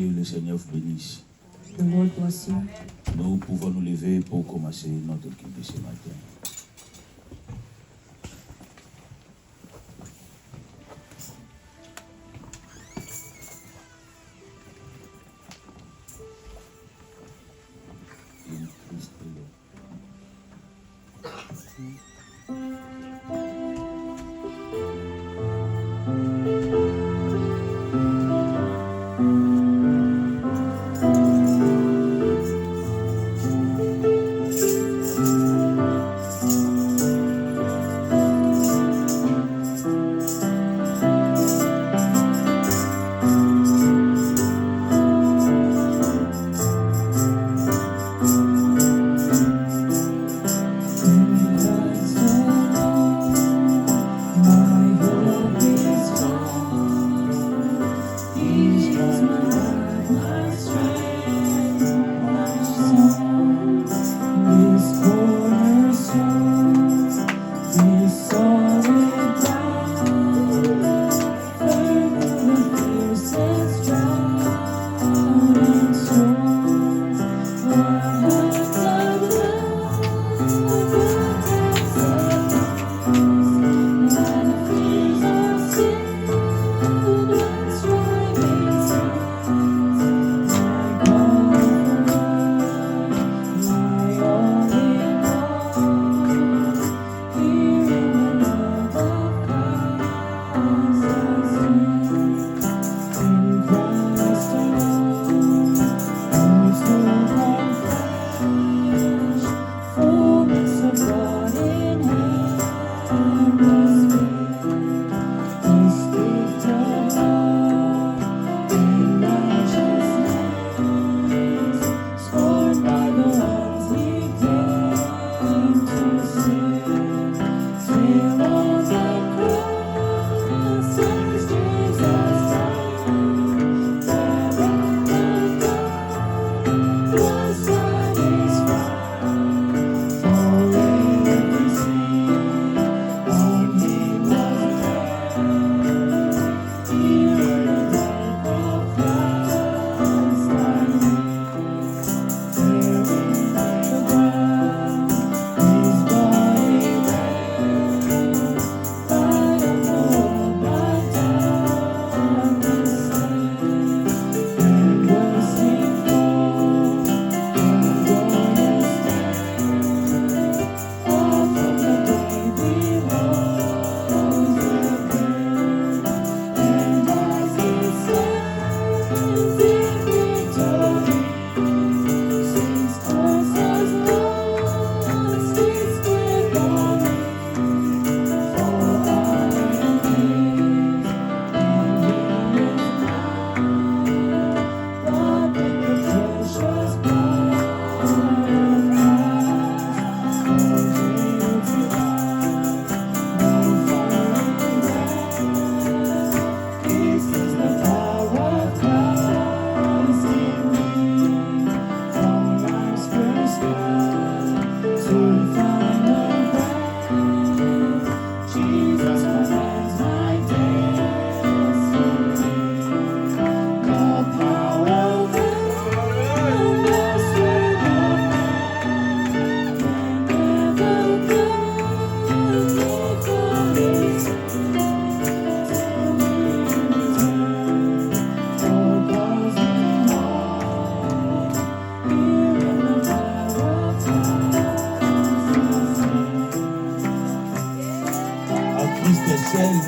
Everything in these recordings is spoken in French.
Que le Seigneur vous bénisse. The Lord bless you. Nous pouvons nous lever pour commencer notre culte de ce matin.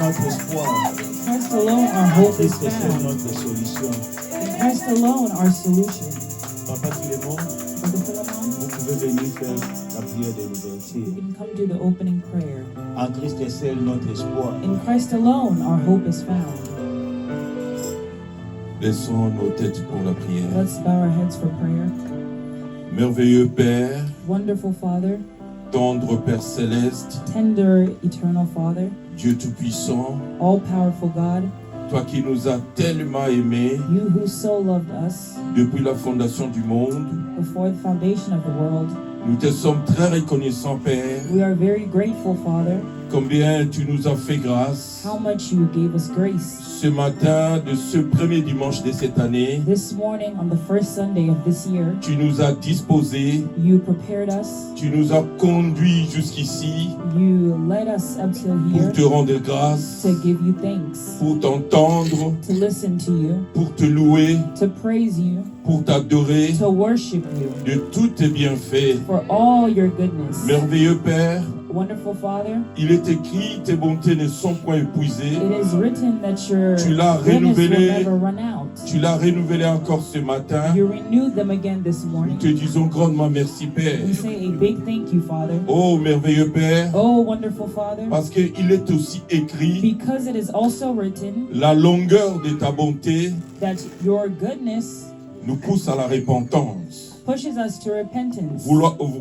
Notre espoir. Christ alone, our hope is Christ est found. notre solution. In Christ alone, our solution. Papa Philémon, Brother Philemon, vous pouvez venir faire la prière de l'ouverture. you can come do the opening prayer. En Christ est seul notre espoir. In Christ alone, our hope is found. Baissons nos têtes pour la prière. Let's bow our heads for prayer. Merveilleux Père, Wonderful Father, tendre Père céleste, tender, eternal Father, Dieu tout-puissant, all-powerful God, toi qui nous as tellement aimés you who so loved us depuis la fondation du monde, before the foundation of the world, nous te sommes très reconnaissants, Père, we are very grateful, Father, combien tu nous as fait grâce how much you gave us grace. ce matin de ce premier dimanche de cette année. This morning, on the first Sunday of this year, Tu nous as disposés, you prepared us, tu nous as conduits jusqu'ici you led us up till pour here te rendre grâce, to give you thanks, pour t'entendre, to listen to you, pour te louer, to praise you, pour t'adorer to worship you de tous tes bienfaits. for all your goodness. Merveilleux Père, Wonderful Father, il est écrit, tes bontés ne sont point épuisées. it is written that your Tu l'as goodness will renouvelé. never run out. Tu l'as renouvelé encore ce matin. You renewed them again this Nous morning. te disons grandement merci Père. We say a big thank you, Father. Oh merveilleux Père, Oh, wonderful Father, parce qu'il est aussi écrit because it is also written la longueur de ta bonté that your goodness nous pousse à la repentance. pushes us to repentance.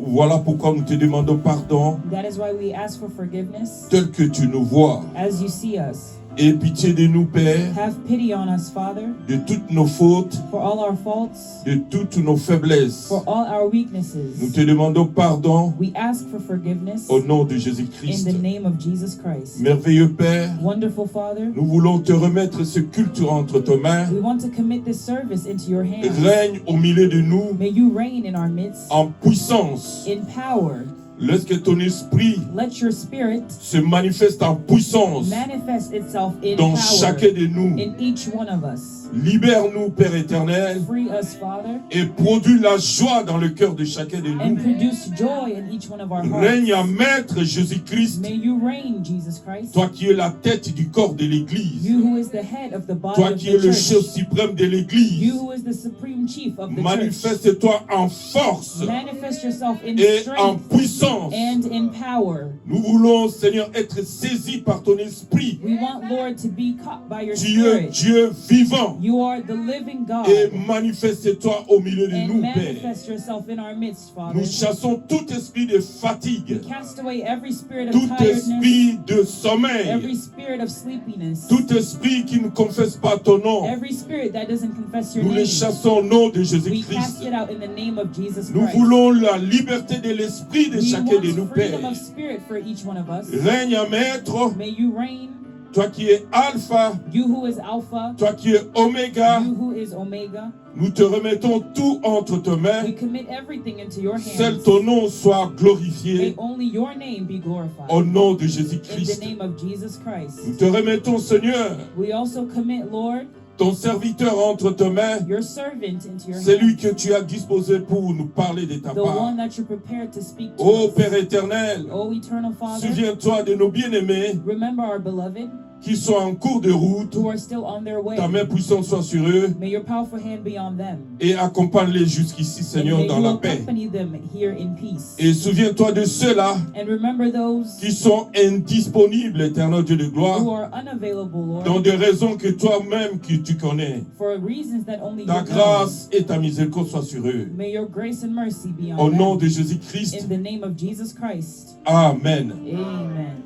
Voilà pourquoi nous te demandons pardon That is why we ask for forgiveness tel que tu nous vois. as you see us. Et pitié de nous Père, Have pity on us, Father, de toutes nos fautes, for all our faults, de toutes nos faiblesses. for all our Nous weaknesses. te demandons pardon We ask for forgiveness au nom de in Jésus-Christ. the name of Jesus Christ. Merveilleux Père, Wonderful Father, nous voulons te remettre ce culte entre tes mains. we want to commit this service into your hands. Règne au milieu de nous May you reign in our midst en puissance. in power. Laisse que ton esprit Let your spirit se manifeste en puissance manifest itself in dans power chacun de nous. in each one of us. Libère-nous, Père éternel, Free us, Father, et produis la joie dans le cœur de chacun de and nous. produce joy in each one of our Règne en hearts. Maître Jésus-Christ, May you reign, Jesus Christ, toi qui es la tête du corps de l'Église, you who is the head of the body toi of qui es the le chef church, suprême de you l'Église. who is the supreme chief of the church. Manifeste-toi en force Manifest yourself in et en strength puissance. and in power. Nous voulons, Seigneur, être saisis par ton esprit. We want, Lord, to be caught by your Tu es spirit. Dieu vivant. You are the living God. Et manifeste-toi au milieu de And nous, Père. manifest yourself in our midst, Father. Nous chassons tout esprit de fatigue, Cast away every spirit of tout tiredness, esprit de every sommeil, spirit of sleepiness, tout esprit qui ne confesse pas ton nom. every spirit that doesn't confess your Nous les name. chassons au nom de We Jésus-Christ. cast it out in the name of Jesus Nous Christ. voulons la liberté de l'esprit de We chacun de want nous, freedom Père. of spirit for each one of us. Règne en maître, May you reign, toi qui es Alpha, you who is Alpha, toi qui es Oméga. you who is Omega. Nous te remettons tout entre tes mains. We commit everything into your Seul hands. ton nom soit May glorifié only your name be glorified. au nom de In the Jésus-Christ. name of Jesus Christ. Nous te remettons, Seigneur, We also commit, Lord, ton serviteur entre tes mains. your servant into your C'est lui hands. que tu as disposé pour nous parler de ta The part. one that you're prepared to speak to Ô us. Père éternel, Oh, eternal Father, souviens-toi de nos bien-aimés remember our beloved qui sont en cours de route. who are still on their way. Ta main puissante soit sur eux May your powerful hand be on them. et accompagne-les jusqu'ici, And Seigneur, may dans you la paix. accompany them here in peace. Et souviens-toi de ceux-là And remember those qui sont indisponibles, éternel Dieu de who gloire, are unavailable, dans Lord, des raisons que toi-même que tu connais. for reasons that only Ta you know. grâce et ta miséricorde soient sur eux. May your grace and mercy be Au on nom them. de Jésus-Christ. In the name of Jesus Christ. Amen. Amen.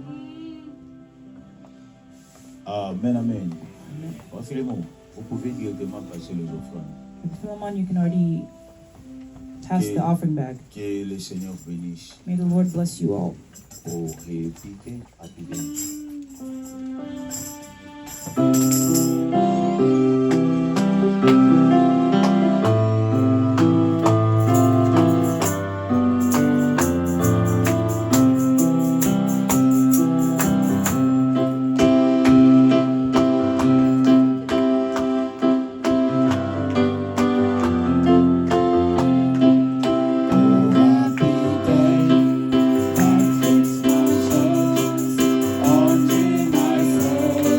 Amen, amen. Philémon, vous pouvez directement passer les offrandes. Philemon, you can already pass the offering bag. Que le Seigneur bénisse May the Lord bless you all. pour répliquer rapidement. Until my soul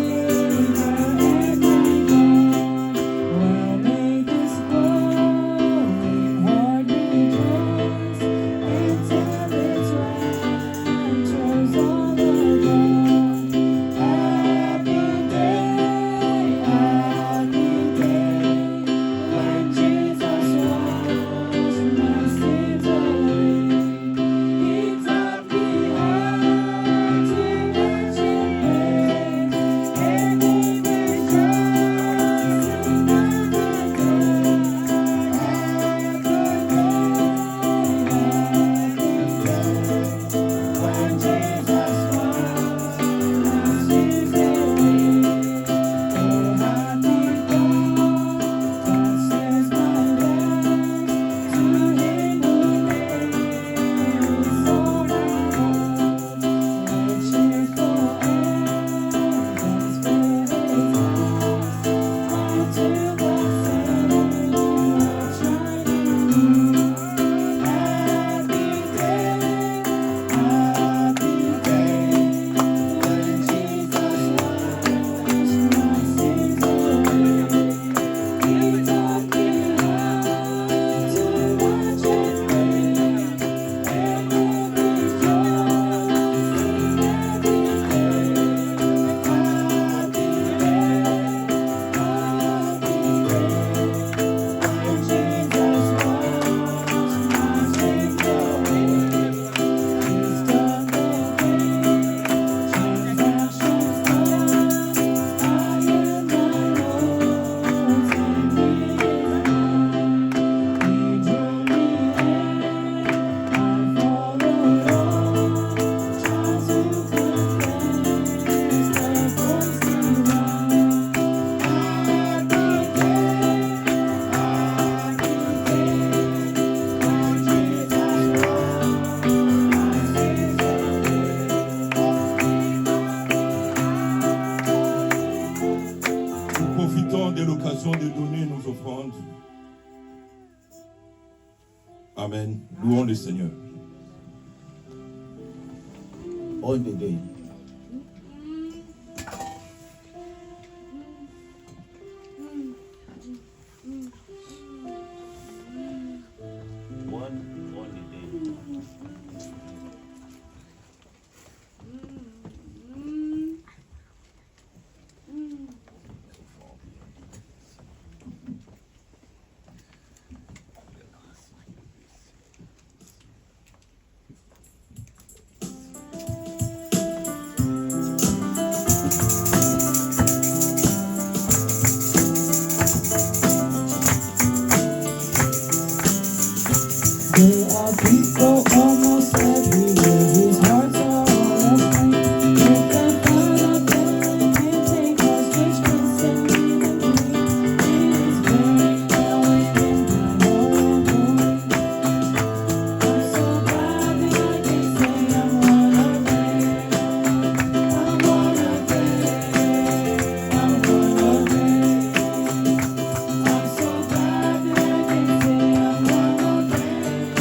Louons le Seigneur. On the day. One on the day. There are people almost everywhere whose hearts are all aflame. With the thought of them can't take us, which can send me the pain. It is burning down within my heart. I'm so glad that I can say I'm one of them. I'm one of them. I'm one of them. I'm so glad that I can say I'm one of them.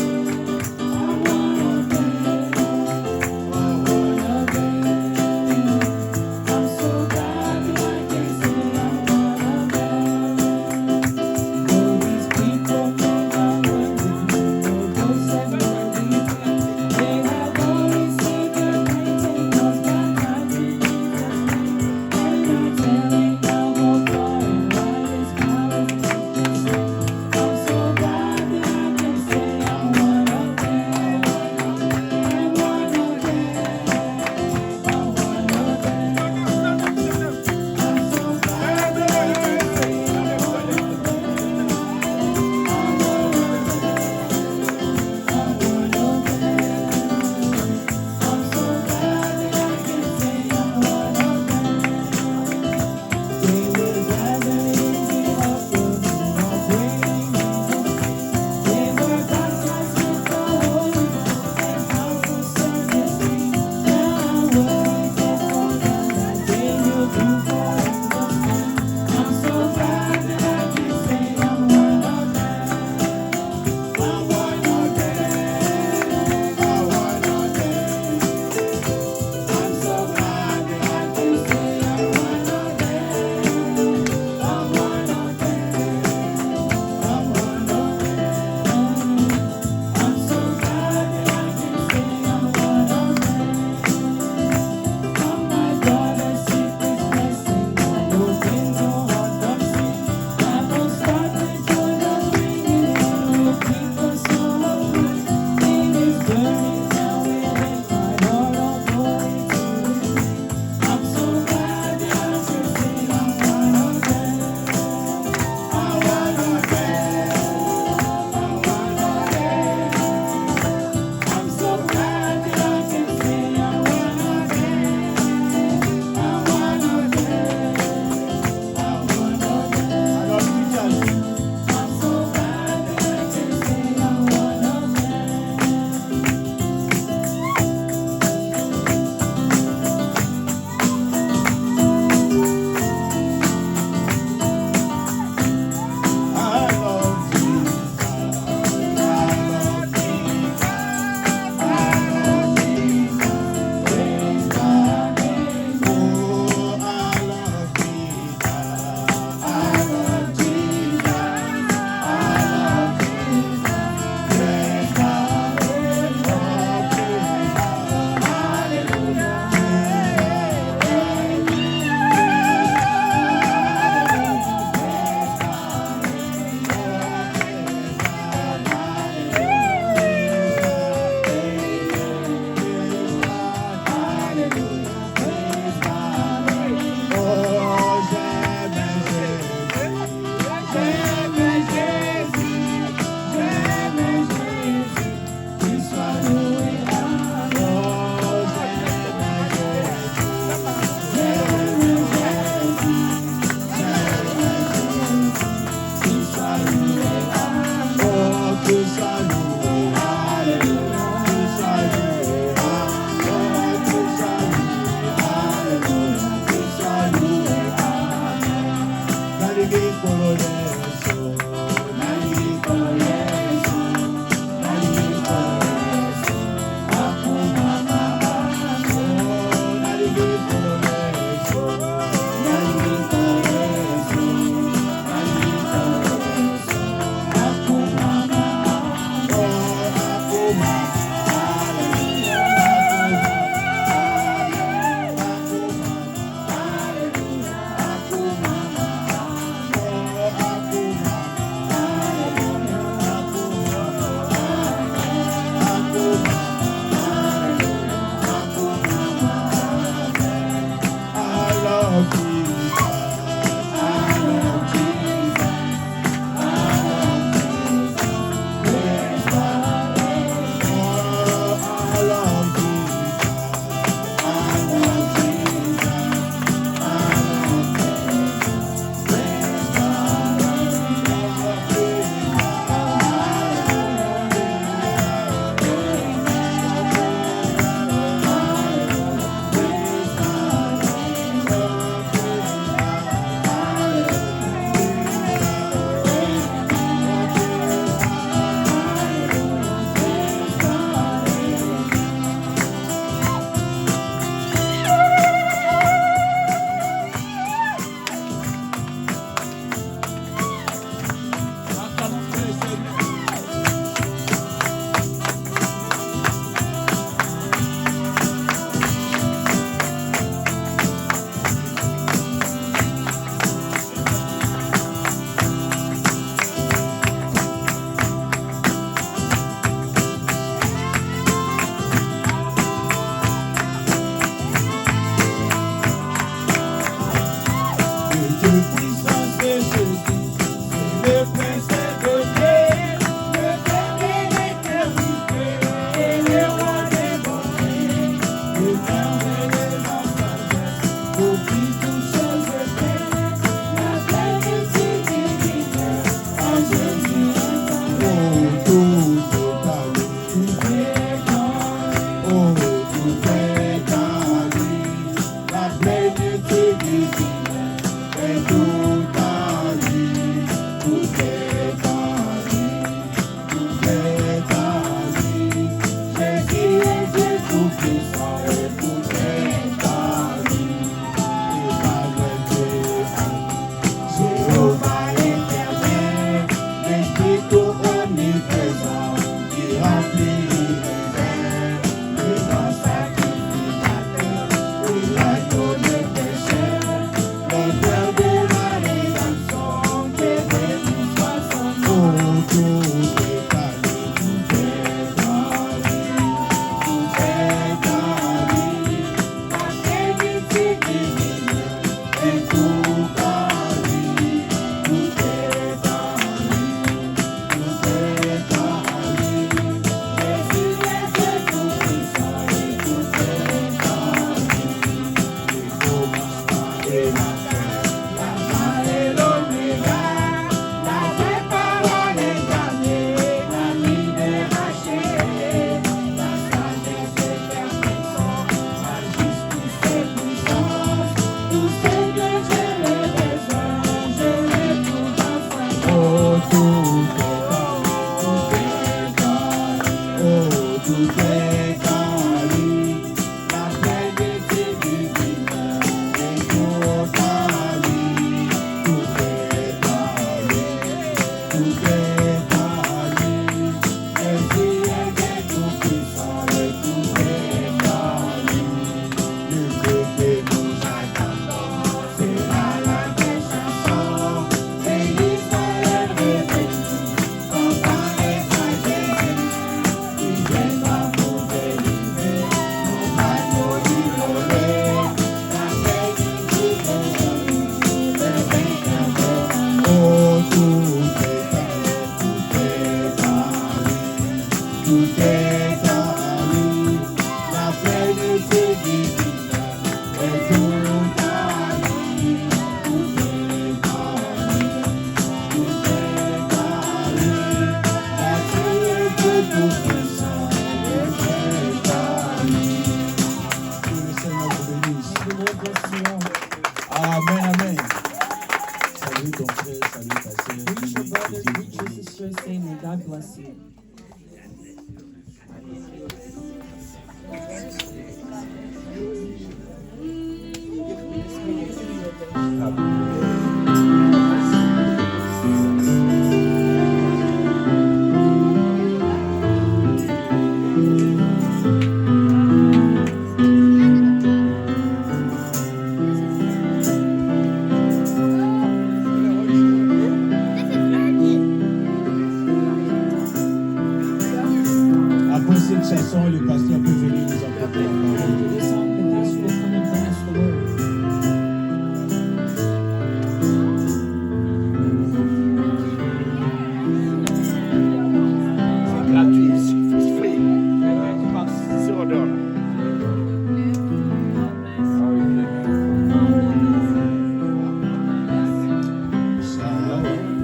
Après cette chanson, le pasteur peut venir nous apporter la parole. After this song, the pastor will come and bring us the word. C'est gratuit, c'est free. Tu passes $0.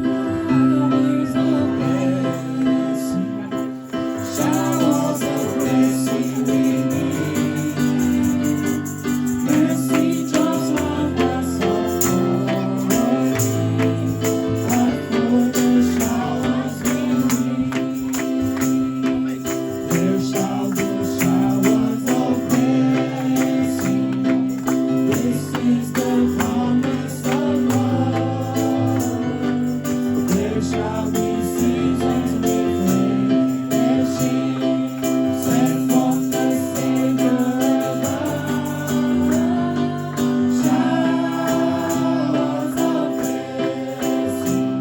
Showers of blessing, showers of blessing we need. Mercy drops on us all falling, but for the showers we need. There shall be showers of blessing. This is the promise of love. There shall be seasons refreshing, set forth the Savior above. Showers of blessing,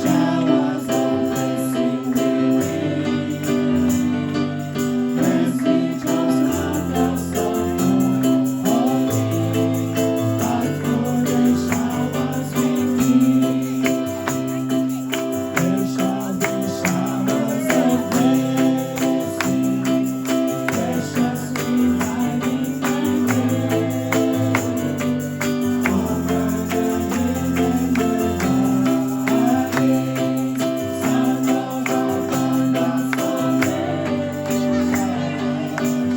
showers of blessing we need. Mercy drops round us all falling, but for the showers we need. There shall be showers of blessing, precious reviving and grace, over the hill and the valley, sound of abundance of rain.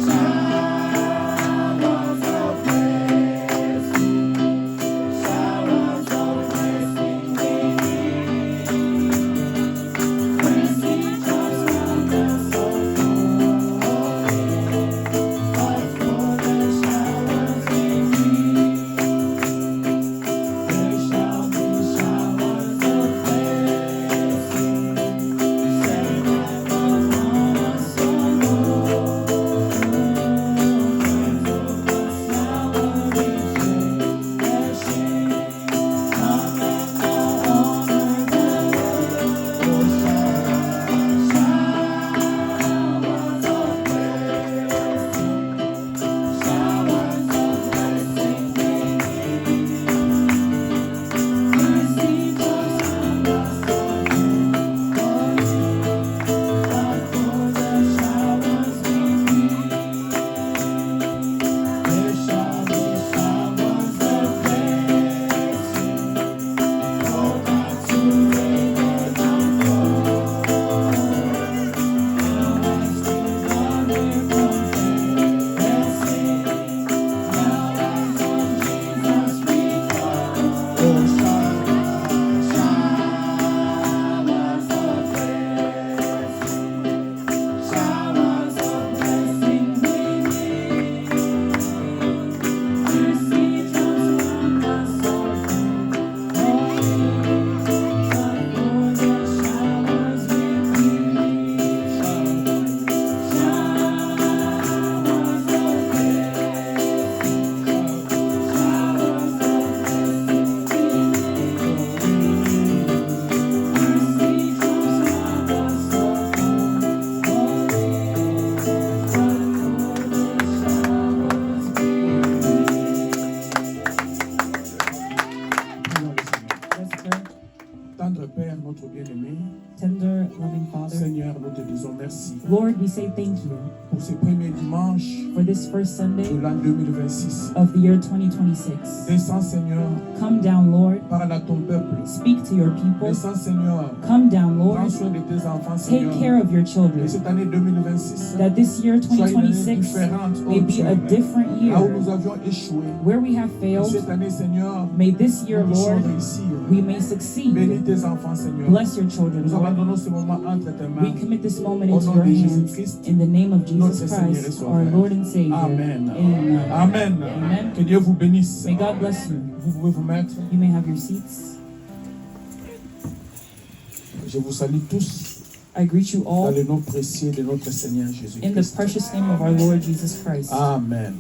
Showers of blessing, showers of blessing we need. Mercy drops round us all falling, but for the showers we need. There shall be showers of blessing, send them upon us, O Lord. Winds of the shower refreshing, come and now honor the Lord. Oh, showers of blessing, showers of blessing we need. Mercy drops round us all falling, but for the showers we need. There shall be showers of blessing, pour down to rain down for. Now as we love in confessing, now as on Jesus we call. Oh, showers of blessing, showers of blessing we need. Mercy drops round us all falling, but for the showers we need. Showers of Let's pray. Tendre Père, notre bien-aimé, Tender, loving Father, Seigneur, nous te disons merci Lord, we say thank you pour ce premier dimanche for this first de Sunday l'an 2026. of the year 2026. Descends, Seigneur, Come down, Lord. parle à ton peuple. Speak to your people. Descends, Seigneur, Come down, prends Lord. soin de tes enfants, Take Seigneur. care of your Que children. cette année 2026 That this year soit une année 2026 différente, may oh be Dieu. a different Là où year. nous avions échoué, Where we have que failed, cette année, Seigneur, may this year, nous puissions Lord, réussir. we may succeed. Bénis tes enfants, Seigneur. Bless your children, Nous Lord. abandonnons ce moment entre tes mains. We commit this moment Au into nom your de hands. Jésus-Christ, In the name of notre Jesus Seigneur et Christ, Sauveur. our Lord and Savior. Amen. Amen. Amen. Amen. Que Dieu vous bénisse. May God bless you. Vous pouvez vous mettre. You may have your seats. Je vous salue tous I greet you dans all le nom précieux de notre Seigneur in the Jésus-Christ. precious name of our Lord Jesus Christ. Amen.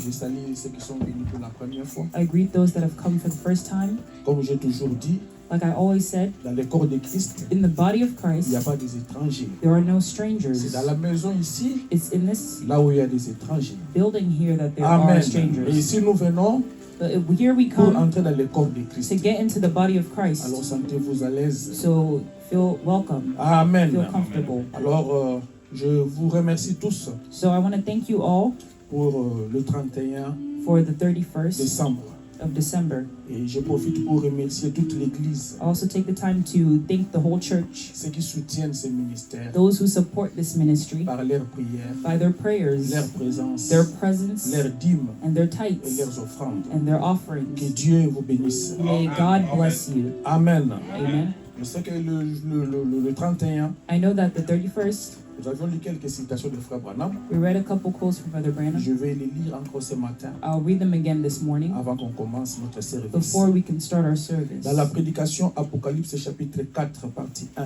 Je salue ceux qui sont venus pour la première fois. I greet those that have come for the first time. Comme j'ai toujours dit, Like I always said, dans le corps de Christ, in the body of il n'y Christ, a pas des étrangers. there are no C'est strangers. dans la maison ici, It's in this là où il y a des étrangers. building here that there Amen. are Et strangers. ici, nous venons But here we pour come entrer dans le corps de to Christ. get into the body of Alors, Christ. sentez-vous à l'aise. So feel welcome, Amen. feel comfortable. Alors, je vous remercie tous So I want to thank you all pour le 31 for the 31st décembre. of December. Et je profite pour remercier toute l'Église, I also take the time to thank the whole church, ceux qui soutiennent ce ministère those who support this ministry par leurs prières, by their prayers, leur présence, their presence, leurs dîmes and their et tithes leurs offrandes. and their Que offerings. Dieu vous bénisse. May God bless you. Amen. Amen. Je sais que le 31, I know that the 31st, nous avions lu quelques citations de Frère Branham. we read a couple quotes from Brother Branham. Je vais les lire encore ce matin I'll read them again this morning avant qu'on commence notre service. before we can start our service. Dans la prédication Apocalypse chapitre 4, partie 1,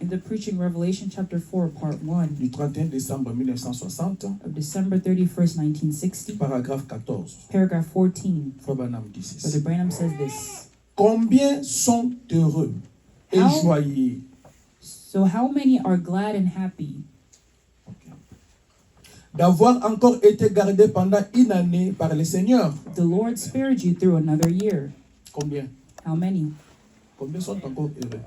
In the preaching Revelation chapter 4, part 1 du 31 décembre 1960, of December 31st, 1960, paragraphe 14, paragraph 14, Frère Branham dit Brother ceci. Branham says this. Combien sont heureux et How- joyeux So how many are glad and happy d'avoir encore été gardés pendant une année par le Seigneur. the Lord spared you through another year? Combien? How many? Combien sont encore heureux?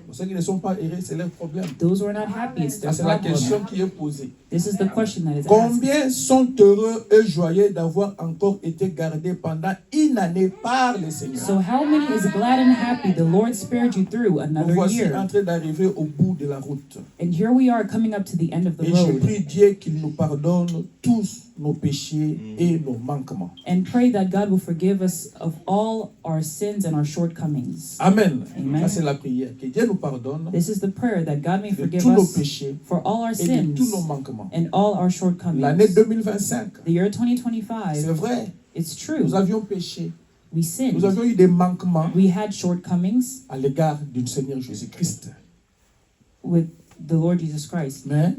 Pour ceux qui ne sont pas heureux, c'est leur problème. Those who are not happy, it's their Ça, c'est la problem. question qui est posée. This is the question that is asked. Combien sont heureux et joyeux d'avoir encore été gardés pendant une année par le Seigneur? So how many is glad and happy the Lord spared you through Nous another voici en year? train d'arriver au bout de la route. And here we are coming up to the end of the Et je road. prie Dieu qu'il nous pardonne tous nos péchés et nos manquements. And pray that God will forgive us of all our sins and our shortcomings. Amen. Amen. Ça, c'est la prière. Que Dieu nous pardonne This is the prayer that God may de forgive tous nos us péchés for all our et de tous nos sins manquements. and all our L'année shortcomings. 2025, The year c'est 2025, vrai, it's true. nous avions péché. We Nous sinned. avions eu des manquements We had shortcomings à l'égard du Seigneur Jésus-Christ. with the Lord Jesus Christ. Mais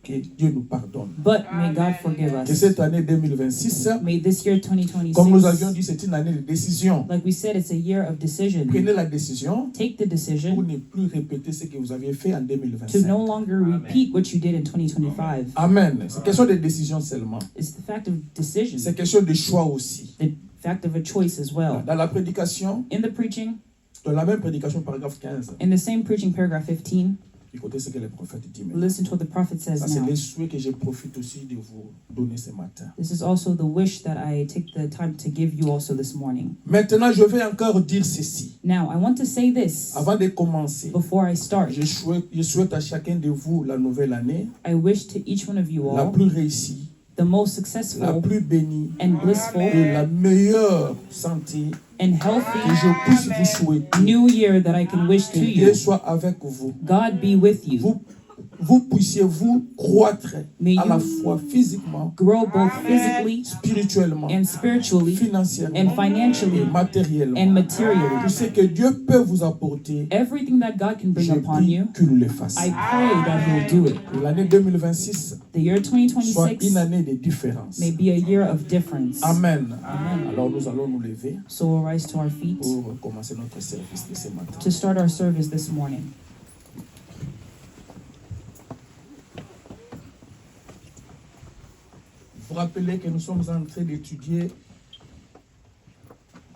que Dieu nous pardonne. But may God forgive Que us. cette année 2026, May this year comme nous avions 2026, dit, c'est une année de décision. like we said, it's a year of decision. Prenez la décision Take the pour decision ne plus répéter ce que vous aviez fait en to 2025. no longer repeat what you did in 2025. Amen. C'est question de décision seulement. It's the fact of decision, C'est question de choix aussi. the fact of a choice as well. Dans la prédication, In the preaching, dans la même prédication, paragraphe 15, in the same preaching, paragraph 15, écoutez ce que le prophète dit maintenant. listen to what the prophet Ça, says c'est now. les souhaits que je profite aussi de vous donner ce matin. This is also the wish that I take the time to give you also this morning. Maintenant, je vais encore dire ceci. Now, I want to say this Avant de commencer, before I start. je souhaite à chacun de vous la nouvelle année, I wish to each one of you la all plus réussie, the most la successful plus bénie, and blissful et la meilleure santé and que healthy je puisse vous souhaiter. new year that I can wish Que to Dieu you. soit avec vous. God be with you. Vous puissiez vous croître May à la you fois physiquement, grow both physically spirituellement, and spiritually financièrement and et financially matériellement. and materially. Tout ce que Dieu peut vous apporter, Everything that God can bring je upon prie you, qu'il le fasse. I pray that He'll do it. Que l'année 2026 The year soit 2026 une année de différence. may be a year of difference. Amen. Amen. Alors nous allons nous lever So we'll rise to our feet pour commencer notre service de ce matin. to start our service this morning. Vous rappelez que nous sommes en train d'étudier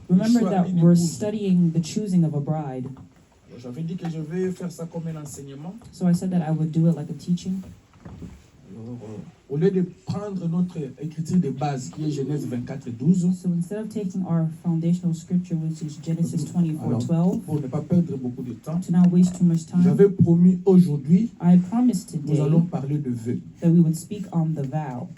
Remember choix that d'une we're épouse. studying the choosing of a bride. J'avais dit que je vais faire ça comme un enseignement. So I said that I would do it like a teaching. Alors, au lieu de prendre notre écriture de base qui est Genèse 24, 12, So instead of taking our foundational scripture, which is Genesis alors, 24:12, pour ne pas perdre beaucoup de temps, to not waste too much time, j'avais promis aujourd'hui, I promised nous today allons parler de vœux. that we would speak on the vow.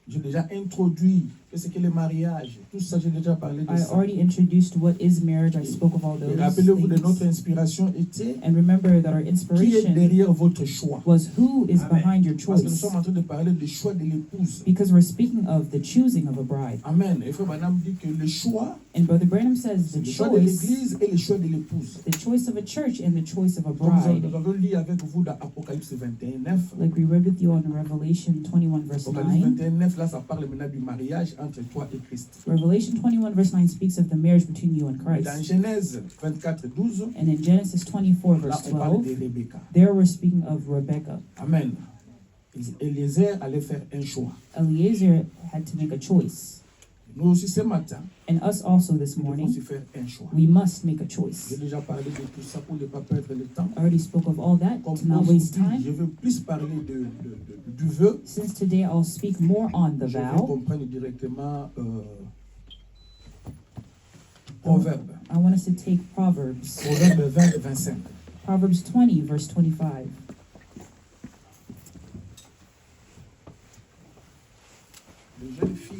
J'ai déjà introduit ce qu'est le mariage. Tout ça, j'ai déjà parlé de I ça. already introduced what is marriage. I spoke of all Et those rappelez-vous de notre things. inspiration était And remember that our qui est inspiration derrière votre choix. was who is behind your Parce que nous choice. sommes en train de parler du choix de l'épouse. Because we're speaking of the choosing of a bride. Amen. Et Frère Branham dit que le choix, And Brother Branham says c'est the le choix de choice, l'église et le choix de l'épouse. the choice of a church and the choice of a Comme nous bride. avons lu avec vous dans Apocalypse 21, 9. Like we read with you on Revelation 21 verse Apocalypse 9. 21, 9, là, ça parle maintenant du mariage entre toi et Christ. Revelation 21 verse 9 speaks of the marriage between you and Dans Christ. Genèse 24, 12, And in Genesis 24 là, verse on parle 12, de Rebecca. there we're speaking of Rebecca. Amen. Eliezer allait faire un choix. Eliezer had to make a choice. Nous aussi, ce matin, And us also this nous devons morning, aussi faire un choix. we must make a J'ai choice. déjà parlé de tout ça pour ne pas perdre le temps. I already spoke of all that Comme to not waste aujourd'hui, je time. veux plus parler du vœu. Since today I'll speak more on the Je vais vow, comprendre directement Proverbe. I want us to take Proverbs. Proverbe 20, 25. Proverbs 20 verse 25. Les jeunes filles,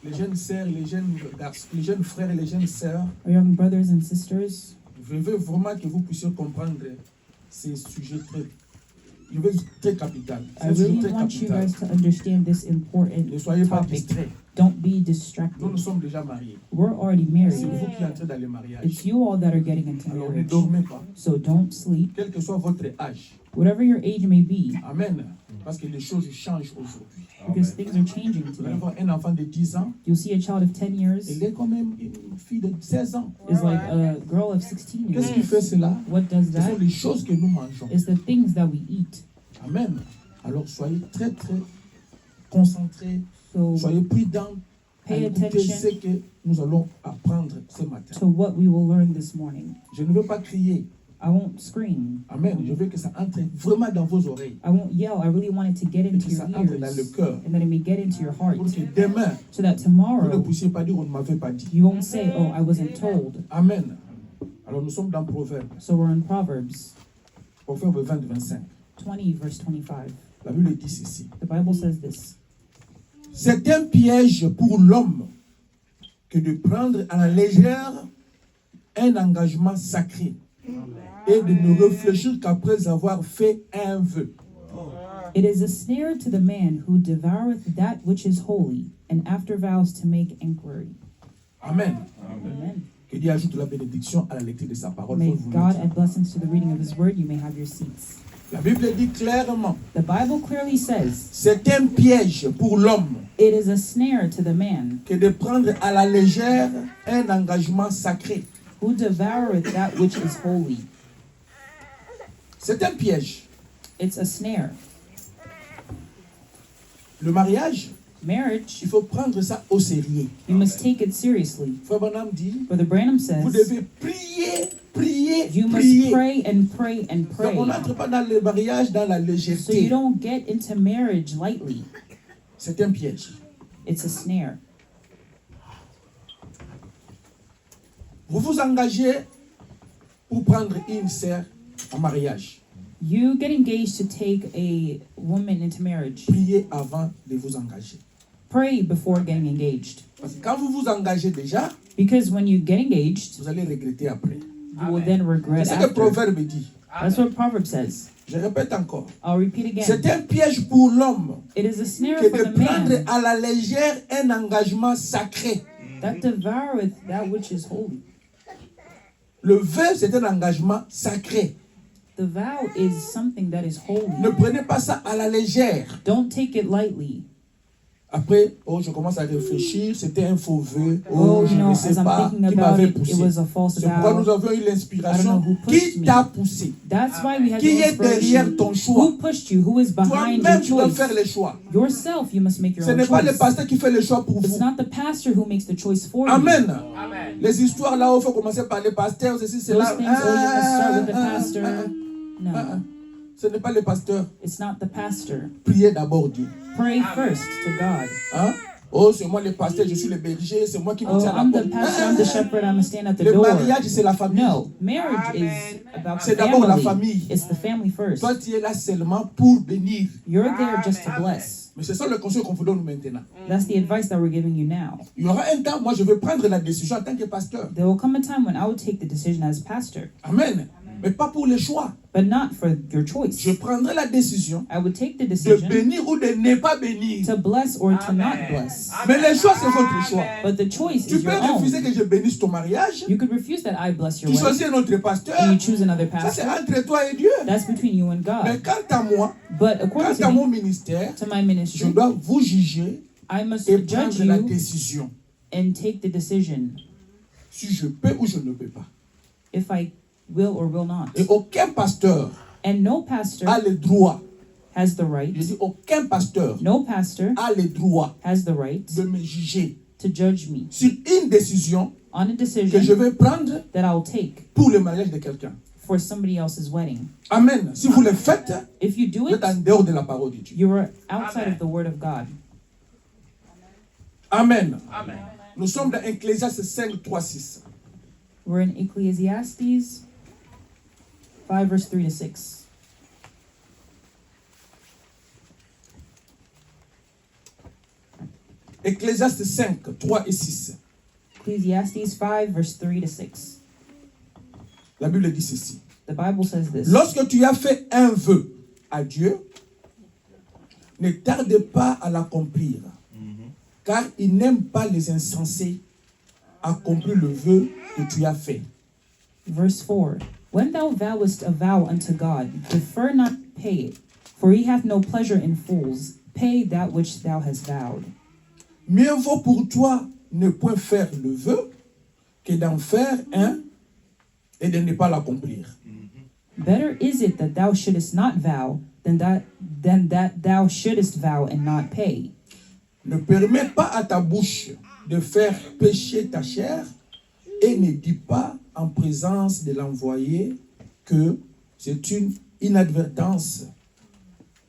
les jeunes sœurs, les jeunes garçons, les jeunes frères et les jeunes sœurs, Our young brothers and sisters, je veux vraiment que vous puissiez comprendre ces sujets je veux très capital. I C'est un sujet really très want you capital. guys to understand this important Ne soyez pas topic. distraits. Don't be Nous, nous distracted. sommes déjà mariés. We're already C'est married. vous qui entrez dans le mariage. It's you all that are getting into Alors ne marriage. dormez pas, So don't sleep, quel que soit votre âge. whatever your age may be, Amen. Parce que les choses changent aujourd'hui. because things are changing Vous allez today. voir un enfant de 10 ans, You'll see a child of 10 years il est quand même une fille de 16 ans. is like a girl of 16 Qu'est-ce qui years. fait cela? What does Ce that? sont les choses que nous mangeons. It's the things that we eat. Amen. Alors soyez très très concentrés, So soyez prudents à pay écouter attention ce que nous allons apprendre ce matin. to what we will learn this morning. Je ne veux pas crier. I won't scream. Amen. Je veux que ça entre vraiment dans vos oreilles I won't yell. I really want it to get et into que your ça entre dans le ears cœur and that it may get into your heart pour que demain, so that vous ne tomorrow puissiez pas dire on ne m'avait pas dit. you won't say, oh, I wasn't told. Amen. Alors nous sommes dans Proverbe. So we're in Proverbs Proverbe 20, 25. 20 verse 25. La Bible dit ceci. The Bible says this. C'est un piège pour l'homme que de prendre à la légère un engagement sacré et de ne réfléchir qu'après avoir fait un vœu. It is a snare to the man who devoureth that which is holy, and after vows to make inquiry. Amen. Amen. Que Dieu ajoute la bénédiction à la lecture de sa parole. May Vous God le add blessings to the reading of his word. You may have your seats. La Bible dit clairement, The Bible clearly says, c'est un piège pour l'homme it is a snare to the man que de prendre à la légère un engagement sacré. who devoureth that which is holy. C'est un piège. It's a snare. Le mariage, Marriage, il faut prendre ça au sérieux. you must take it seriously. Frère Branham dit, Brother Branham vous says, devez prier, prier, you must prier. pray and pray and Donc, pray. on n'entre pas dans le mariage dans la So you légèreté. don't get into marriage lightly. C'est un piège. It's a snare. Vous vous engagez pour prendre une sœur en mariage. You get engaged to take a woman into marriage. Priez avant de vous engager. Pray before getting engaged. Parce que quand vous vous engagez déjà, Because when you get engaged, vous allez regretter après. you will then C'est regret ce que after. Proverbe dit. That's what Proverbs says. Je répète encore. I'll repeat again. C'est un piège pour l'homme It is a snare que for de the prendre man à la légère un engagement sacré. that devoureth that which is holy. Le vœu, c'est un engagement sacré. The vow is something that is holy. Ne prenez pas ça à la légère. Don't take it lightly. Après, oh, je commence à réfléchir, c'était un faux vœu. Oh, je you know, ne sais as I'm pas thinking qui about m'avait it, poussé. it was a false C'est pourquoi nous vow. avons eu I don't l'inspiration. know who pushed Qui me. t'a poussé? That's why we had Qui the est derrière inspiration. ton choix? Who pushed you? Who is behind Toi-même, your tu dois choice? faire les choix. Yourself, you must make your Ce own n'est pas le choice. pasteur qui fait le choix pour It's vous. not the pastor who makes the choice for you. Amen. Les histoires là où il faut commencer par les pasteurs, ceci, c'est Those là. things, oh, you must start with the pastor. No, Ce n'est pas le pasteur. it's not the pastor. Priez d'abord Dieu. Pray first to God. Hein? Oh, c'est moi le pasteur, je suis le berger, c'est moi qui me Oh, tiens à la I'm the porte. pastor, I'm the shepherd, I'm gonna stand at the Le door. mariage, c'est la famille. No, marriage is about C'est d'abord la family. famille. It's the family first. Toi, tu es là seulement pour bénir. You're there just to bless. Mais c'est ça le conseil qu'on vous donne maintenant. That's the advice that we're giving you now. Il y aura un temps, moi, je vais prendre la décision en tant que pasteur. There will come a time when I will take the decision as pastor, Amen. Mais pas pour les choix. but not for your choice. Je prendrai la décision I would take the de decision bénir ou de ne pas bénir. to bless or to not bless. Mais le choix, c'est votre choix. But the choice Tu is peux your refuser own. que je bénisse ton mariage. You could refuse that I bless your Tu wedding, choisis un autre pasteur. and you choose another Ça, c'est pastor. entre toi et Dieu. That's between you and Mais God. quant à moi, But according quant à to mon me, ministère, to my je ministry, dois vous juger I must et judge prendre la you décision and take the decision si je peux ou je ne peux pas. if I will or will not. Et aucun pasteur And no pastor a le droit, has the right, je dis aucun pasteur no pastor a le droit has the right de me juger to judge me sur une décision on a que je decision vais prendre that I'll take pour le mariage de quelqu'un. for somebody else's wedding. Amen. Si vous le faites, If you do vous it, êtes en dehors de la parole de Dieu. you are outside of the word of God. Amen. Amen. Nous sommes dans Ecclésiaste 5, 3, 6. We're in Ecclesiastes 5 verse 3 to 6. Ecclésiaste 5, 3 et 6. Ecclesiastes 5 verse 3 to 6. La Bible dit ceci. The Bible says this. Lorsque tu as fait un vœu à Dieu, ne tarde pas à l'accomplir, car il n'aime pas les insensés. Accomplis le vœu que tu as fait. Verse 4. When thou vowest a vow unto God, defer not pay it, for he hath no pleasure in fools. Pay that which thou hast vowed. Mieux vaut pour toi ne point faire le vœu que d'en faire un et de ne pas l'accomplir. Better is it that thou shouldest not vow than that thou shouldest vow and not pay. Ne permets pas à ta bouche de faire pécher ta chair et ne dis pas en présence de l'envoyé que c'est une inadvertance.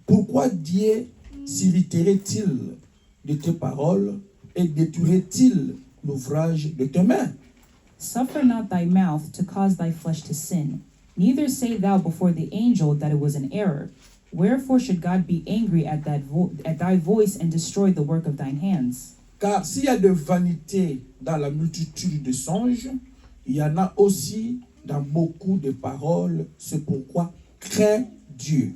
Pourquoi Dieu s'irriterait-il de tes paroles et détruirait-il l'ouvrage de tes mains? Suffer not thy mouth to cause thy flesh to sin, neither say thou before the angel that it was an error. Wherefore should God be angry at thy voice and destroy the work of thine hands? Car s'il y a de vanité dans la multitude de songes, il y en a aussi dans beaucoup de paroles. C'est pourquoi crains Dieu.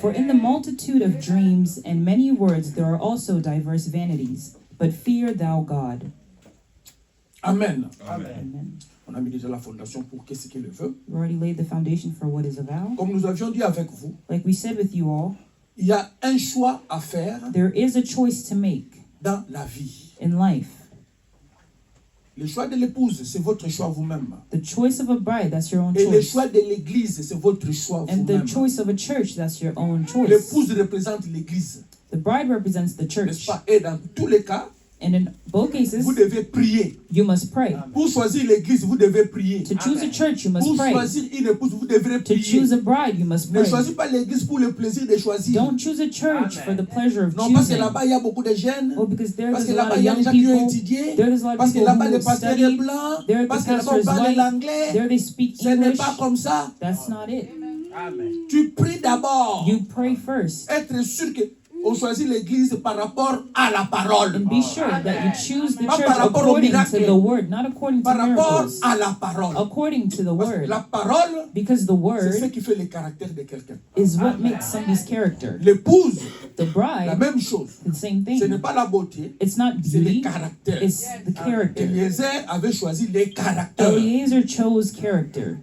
For in the multitude of dreams and many words there are also diverse vanities, but fear thou God. Amen. Amen. On a mis déjà la fondation pour qu'est-ce qu'il veut. We already laid the foundation for what is a vow. Comme nous avions dit avec vous, Like we said with you all, il y a un choix à faire there is a choice to make dans la vie. in life. Le choix de l'épouse, c'est votre choix vous-même. The choice of a bride, that's your own Et le choice. choix de l'église, c'est votre choix And the vous-même. choice of a church, that's your own choice. L'épouse représente l'église, The bride represents the n'est-ce church. pas? Et dans tous les cas, And in both cases, vous devez prier. you must pray. Pour choisir l'église, vous devez prier. To choose a church, you must Pour pray. choisir une épouse, vous devrez To prier. choose a bride, you must Ne pray. choisis pas l'église pour le plaisir de choisir. Don't choose a church for the pleasure of Non, parce que choosing. là-bas, il y a beaucoup de jeunes. Oh, because there's Parce que a lot là-bas, of il y a des young gens qui ont people. étudié. There's a lot of Parce que people là-bas, who le have pasteur est studied. blanc. There, the Parce que là-bas, pastor on is parle white. l'anglais. There, they speak Ce n'est English. pas comme ça. That's not it. Amen. Tu pries d'abord. You pray first. Être sûr qu'on choisit l'église par rapport à la parole. And be sure that you choose the Pas church par rapport au according to miracle. the word, not according to Par rapport miracles. à la parole. According to the Parce que word. la parole, Because the c'est ce word qui fait le caractère de quelqu'un. is what makes somebody's character. L'épouse, The la bride, même chose. the same Ce n'est thing. pas la beauté, It's not c'est le beauty, caractère. it's the character. Eliezer avait choisi le caractère. Eliezer chose character.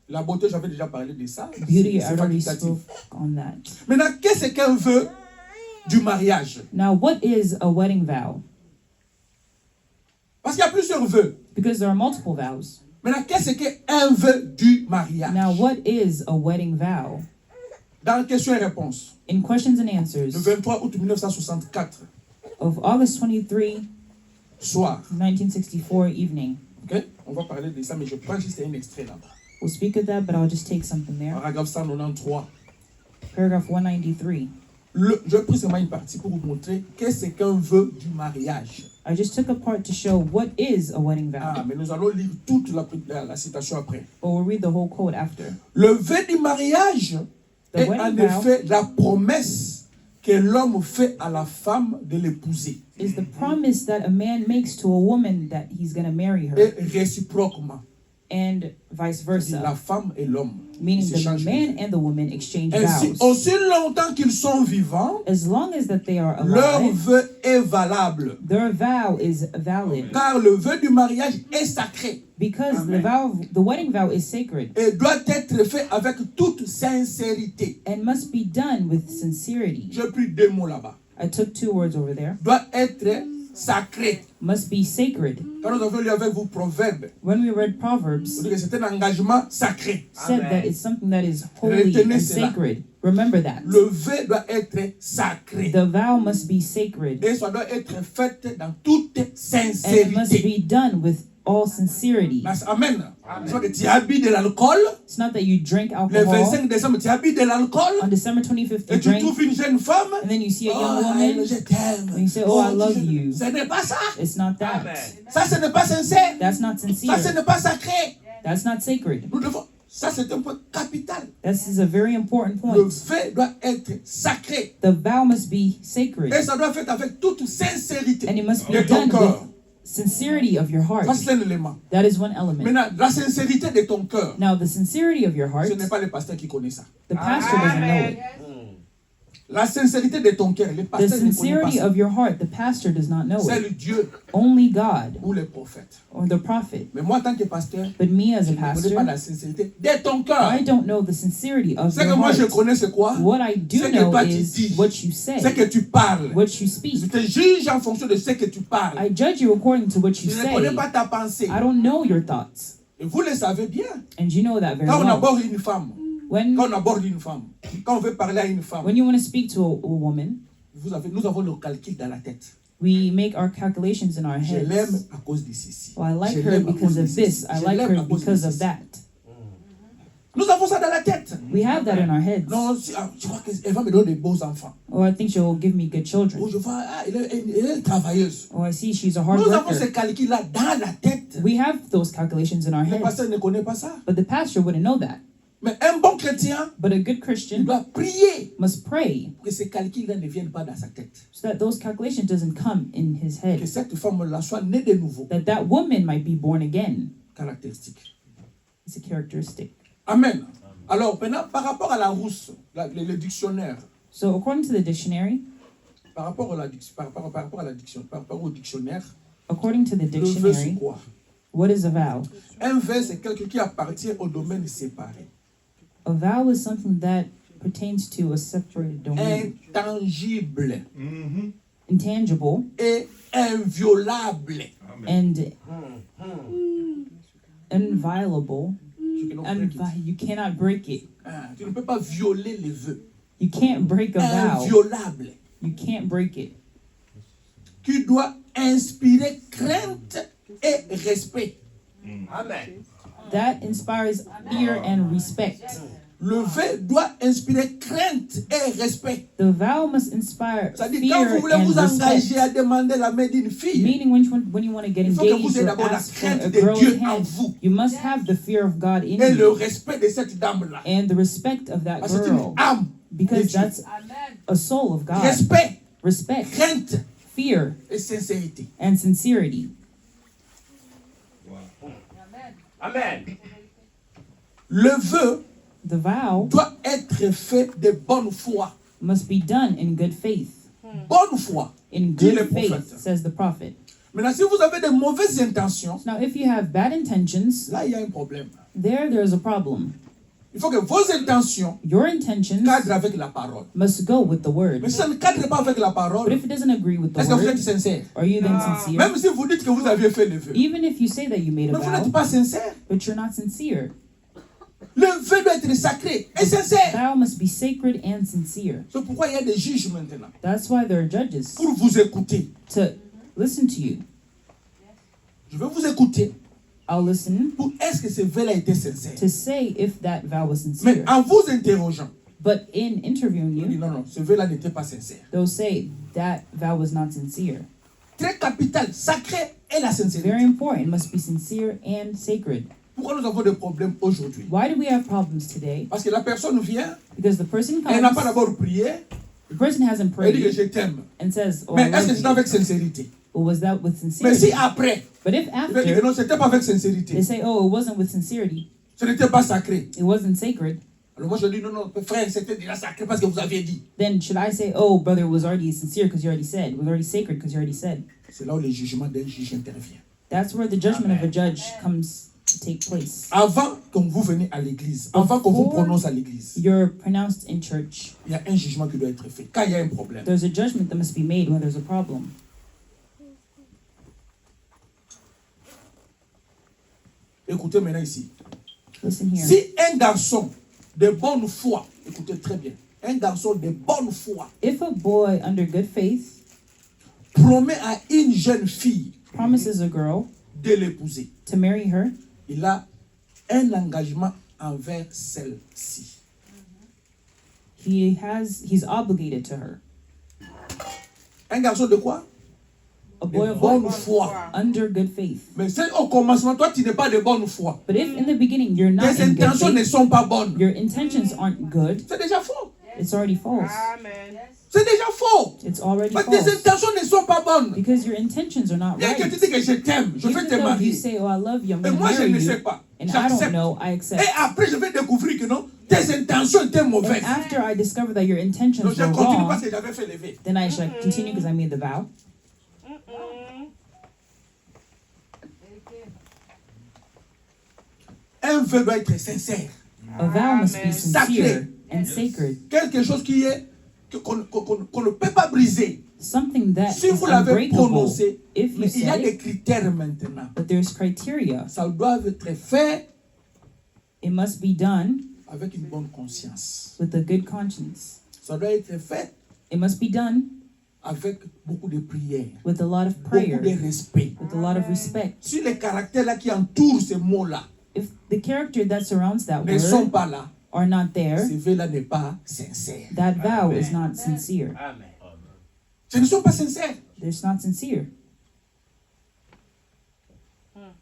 La beauté, j'avais déjà parlé de ça. Beauty, I C'est already facultatif. spoke on that. Maintenant, qu'est-ce qu'un vœu du mariage? Now, what is a wedding vow? Parce qu'il y a plusieurs vœux. Because there are multiple vows. Maintenant, qu'est-ce qu'un vœu du mariage? Now, what is a wedding vow? Dans questions et réponses, In questions and le answers 23 août 1964, of August 23, soir, 1964 evening. ok? On va parler de ça, mais je prends juste un extrait là-bas. We'll speak of that, but I'll just take something there. Paragraphe 193. Paragraph 193. Je pris seulement une partie pour vous montrer qu'est-ce qu'un vœu du mariage. I just took a part to show what is a wedding Ah, vow, mais nous allons lire toute la citation après. but we'll read the whole quote after. Le vœu du mariage The est en wedding vow effet la promesse que l'homme fait à la femme de l'épouser. is the promise that a man makes to a woman that he's going to marry her, Et réciproquement. and vice La versa, femme et l'homme. meaning Ils the s'échangent les man vœux. and the woman exchange Ainsi, vows. aussi longtemps qu'ils sont vivants, As long as that they are leur alive, vœu est valable. their vow is valid, Car le vœu du mariage est sacré because the wedding vow is sacred et doit être fait avec toute sincérité. and must be done with sincerity. J'ai pris deux mots là-bas. I took 2 words over there. doit être sacré. Must be sacred. Quand nous avons lu avec vous Proverbes, When we read on Proverbs, dit que c'est un engagement sacré. said that it's something that is holy Retenez and cela. sacred. Remember that. Le vœu doit être sacré. The vow must be sacred. Et ça doit être fait dans toute And it must sincérité. be done with all sincerity. Amen. C'est pas que tu as bu de l'alcool. It's not that you drink Le alcohol. 25 décembre, tu as bu de l'alcool. On December 25th, you Et tu drink, trouves une jeune femme. and then you see a Oh, young woman. je t'aime. And you say, oh, I love tu- you. Ce n'est pas ça. It's not that. Ça, ce n'est pas sincère. That's not Ça, ce sincere. n'est pas sacré. That's not sacred. Nous devons. Ça, c'est un point capital. This is a very important Le point. vœu doit être sacré. The vow must be sacred. Et ça doit être fait avec toute sincérité And it must be de ton done cœur. with sincerity of your Ça, heart. c'est un élément. That is one element. Maintenant, la sincérité de ton cœur, Now, the sincerity of your heart, ce n'est pas le pasteur qui connaît ça. the pastor doesn't know it. La sincérité de ton cœur, le The pasteur ne connaît pas sincerity ça. of your heart, the pastor does not know C'est it. le Dieu Only God ou le prophète. or the prophet. Mais moi, en tant que pasteur, But me as je a ne connais pastor, pas la sincérité de ton cœur. I don't know the sincerity of Ce que your moi je heart. connais, c'est quoi? What I do C'est que know toi tu is dis. what you C'est say, que tu parles. what you Je speak. te juge en fonction de ce que tu parles. I judge you according to what you Je ne connais say. pas ta pensée. I don't know your thoughts. Et vous le savez bien. And you know that very Quand on well. aborde une femme, When, quand on aborde une femme, quand on veut parler à une femme, when you want to speak to a woman, nous avons le calcul dans la tête. we make our calculations in our Je l'aime heads. à cause de ceci. Oh, I like Je her l'aime à because cause de of ceci. this. I Je like l'aime à her cause de because of ceci. that. Nous avons ça dans la tête. We have that in our heads. Non, je crois qu'elle va me donner des beaux enfants. Or I think she'll give me good Ou children. je vois, elle est travailleuse. Or I see she's a hard Nous avons ces worker. calculs-là dans la tête. We have those calculations in our Le heads. pasteur ne connaît pas ça. But the pastor wouldn't know that. Mais un bon chrétien, But a good il Christian doit prier must pray pour que ces calculs-là ne viennent pas dans sa tête. so that those calculations doesn't come in his Que head. cette femme-là soit née de nouveau. That woman might be born again. Caractéristique. It's a characteristic. Amen. Alors, maintenant, par rapport à la rousse, le dictionnaire, So according to the dictionary, par rapport au dictionnaire, according to the le vœu, c'est dictionary, quoi? what is a vow? Un vœu, c'est quelqu'un qui appartient au domaine séparé, A vow is something that pertains to a separate domain, intangible intangible et inviolable. and inviolable. Je cannot break it. You cannot break it. Ah, tu ne peux pas violer les vœux. You can't break a vow. Inviolable. You can't break it. Qui doit inspirer crainte et respect. Amen. That inspires fear and respect. Le vœu doit inspirer crainte et respect. The vow must inspire C'est-à-dire, quand vous fear voulez and vous engager respect. à demander la main d'une fille, Meaning, when you want to get il faut que vous engaged ayez or d'abord la ask for crainte a de girl's Dieu en hand, vous you must have the fear of God in et le you respect de cette dame-là. and the respect of that Parce que c'est une girl, âme de because Dieu. that's a soul of God. Respect, Respect, crainte fear, et sincérité. and sincerity. Amen. Le vœu The vow doit être fait de bonne foi. must be done in good faith. Bonne foi. In Dit le good faith, prophète. says the prophet. Maintenant, si vous avez de mauvaises intentions, Now, if you have bad intentions, là, il y a un problème. there's a problem. Il faut que vos intentions Your intentions cadrent avec la parole. must go with the Mais word. si ça ne cadre pas avec la But parole, if it doesn't agree with the est-ce que vous êtes word, sincère? are you then sincere? Même si vous dites que vous aviez fait le vœu, Even if you say that you made mais a vous n'êtes vow, pas sincère. but you're not sincere, Le vœu doit être sacré et sincère. vow must be sacred and sincere. C'est pourquoi il y a des juges maintenant That's why there are judges pour vous écouter. to listen to you. Je vais vous écouter I'll listen pour est-ce que ce vœu-là était sincère. to say if that vow was Mais sincere. en vous interrogeant, But in interviewing on dit you, non, non, ce vœu-là n'était pas sincère. they'll say that vow was not sincere. Très capital, sacré et la Very sincérité. important. It must be sincere and sacred. Pourquoi nous avons des problèmes aujourd'hui? Why do we have problems today? Parce que la personne vient, Because the person elle n'a pas comes, d'abord prié, the person hasn't elle dit que prayed je t'aime. and says, "Oh, Mais I est-ce que love c'est you." avec sincérité? Or was that with Mais si sincerity? après, But if il va dire que after non, c'était pas avec sincérité, they say, "Oh, it wasn't with sincerity. ce n'était pas sacré. It wasn't sacred," Alors moi je dis non, non, frère, c'était déjà sacré parce que vous aviez dit. then should I say, "Oh, brother, it was already sincere because you already said. It was already sacred because you already said." C'est là où le jugement d'un juge intervient. That's where the judgment of a judge comes to take place. Avant que vous venez à l'église, avant qu'on vous prononce à l'église, You're pronounced in church. il y a un jugement qui doit être fait. Quand il y a un problème, There's a judgment that must be made when there's a problem. écoutez maintenant ici. Listen here. Si un garçon de bonne foi, écoutez très bien, un garçon de bonne foi If a boy under good faith promet à une jeune fille promises a girl de l'épouser, to marry her, il a un engagement envers celle-ci. he's obligated to her. Un garçon de quoi? A De boy of bonne foi. under good faith. Mais c'est au commencement, toi, tu n'es pas de bonne foi. But if in the beginning you're not Tes in good intentions ne faith, sont pas bonnes. your intentions aren't good, C'est déjà faux. it's already false. Amen. C'est déjà faux. It's already Parce que tes false. intentions ne sont pas bonnes. Because your intentions are not Bien que tu right. dis que je t'aime, je vais Even te though you marier. say, oh, I love you, I'm Et going to moi, je marry ne sais you, pas. and I don't J'accepte. know, I accept. Et après, je vais découvrir que non, tes intentions étaient And mauvaises. after I discover that your intentions Donc, je were continue wrong, parce que j'avais fait lever. then I shall continue because I made the vow. Un vœu doit être sincère. A vow must be Amen. sincere and sacred. Quelque chose qui est qu'on ne peut pas briser. Something that Si is vous l'avez unbreakable prononcé, if you mais il y a say des it, critères maintenant. but there's criteria. Ça doit être fait It must be done avec une bonne conscience. with a good conscience. Ça doit être fait It must be done avec beaucoup de prières, with a lot of beaucoup prayer, de respect. with a lot of respect. Si les caractères là qui entourent ces mots-là If the character that surrounds that ne sont word pas là, are not there, ce vœu-là n'est pas sincère. that vow is not sincere. Amen. Ce ne sont pas sincères. It's not sincere.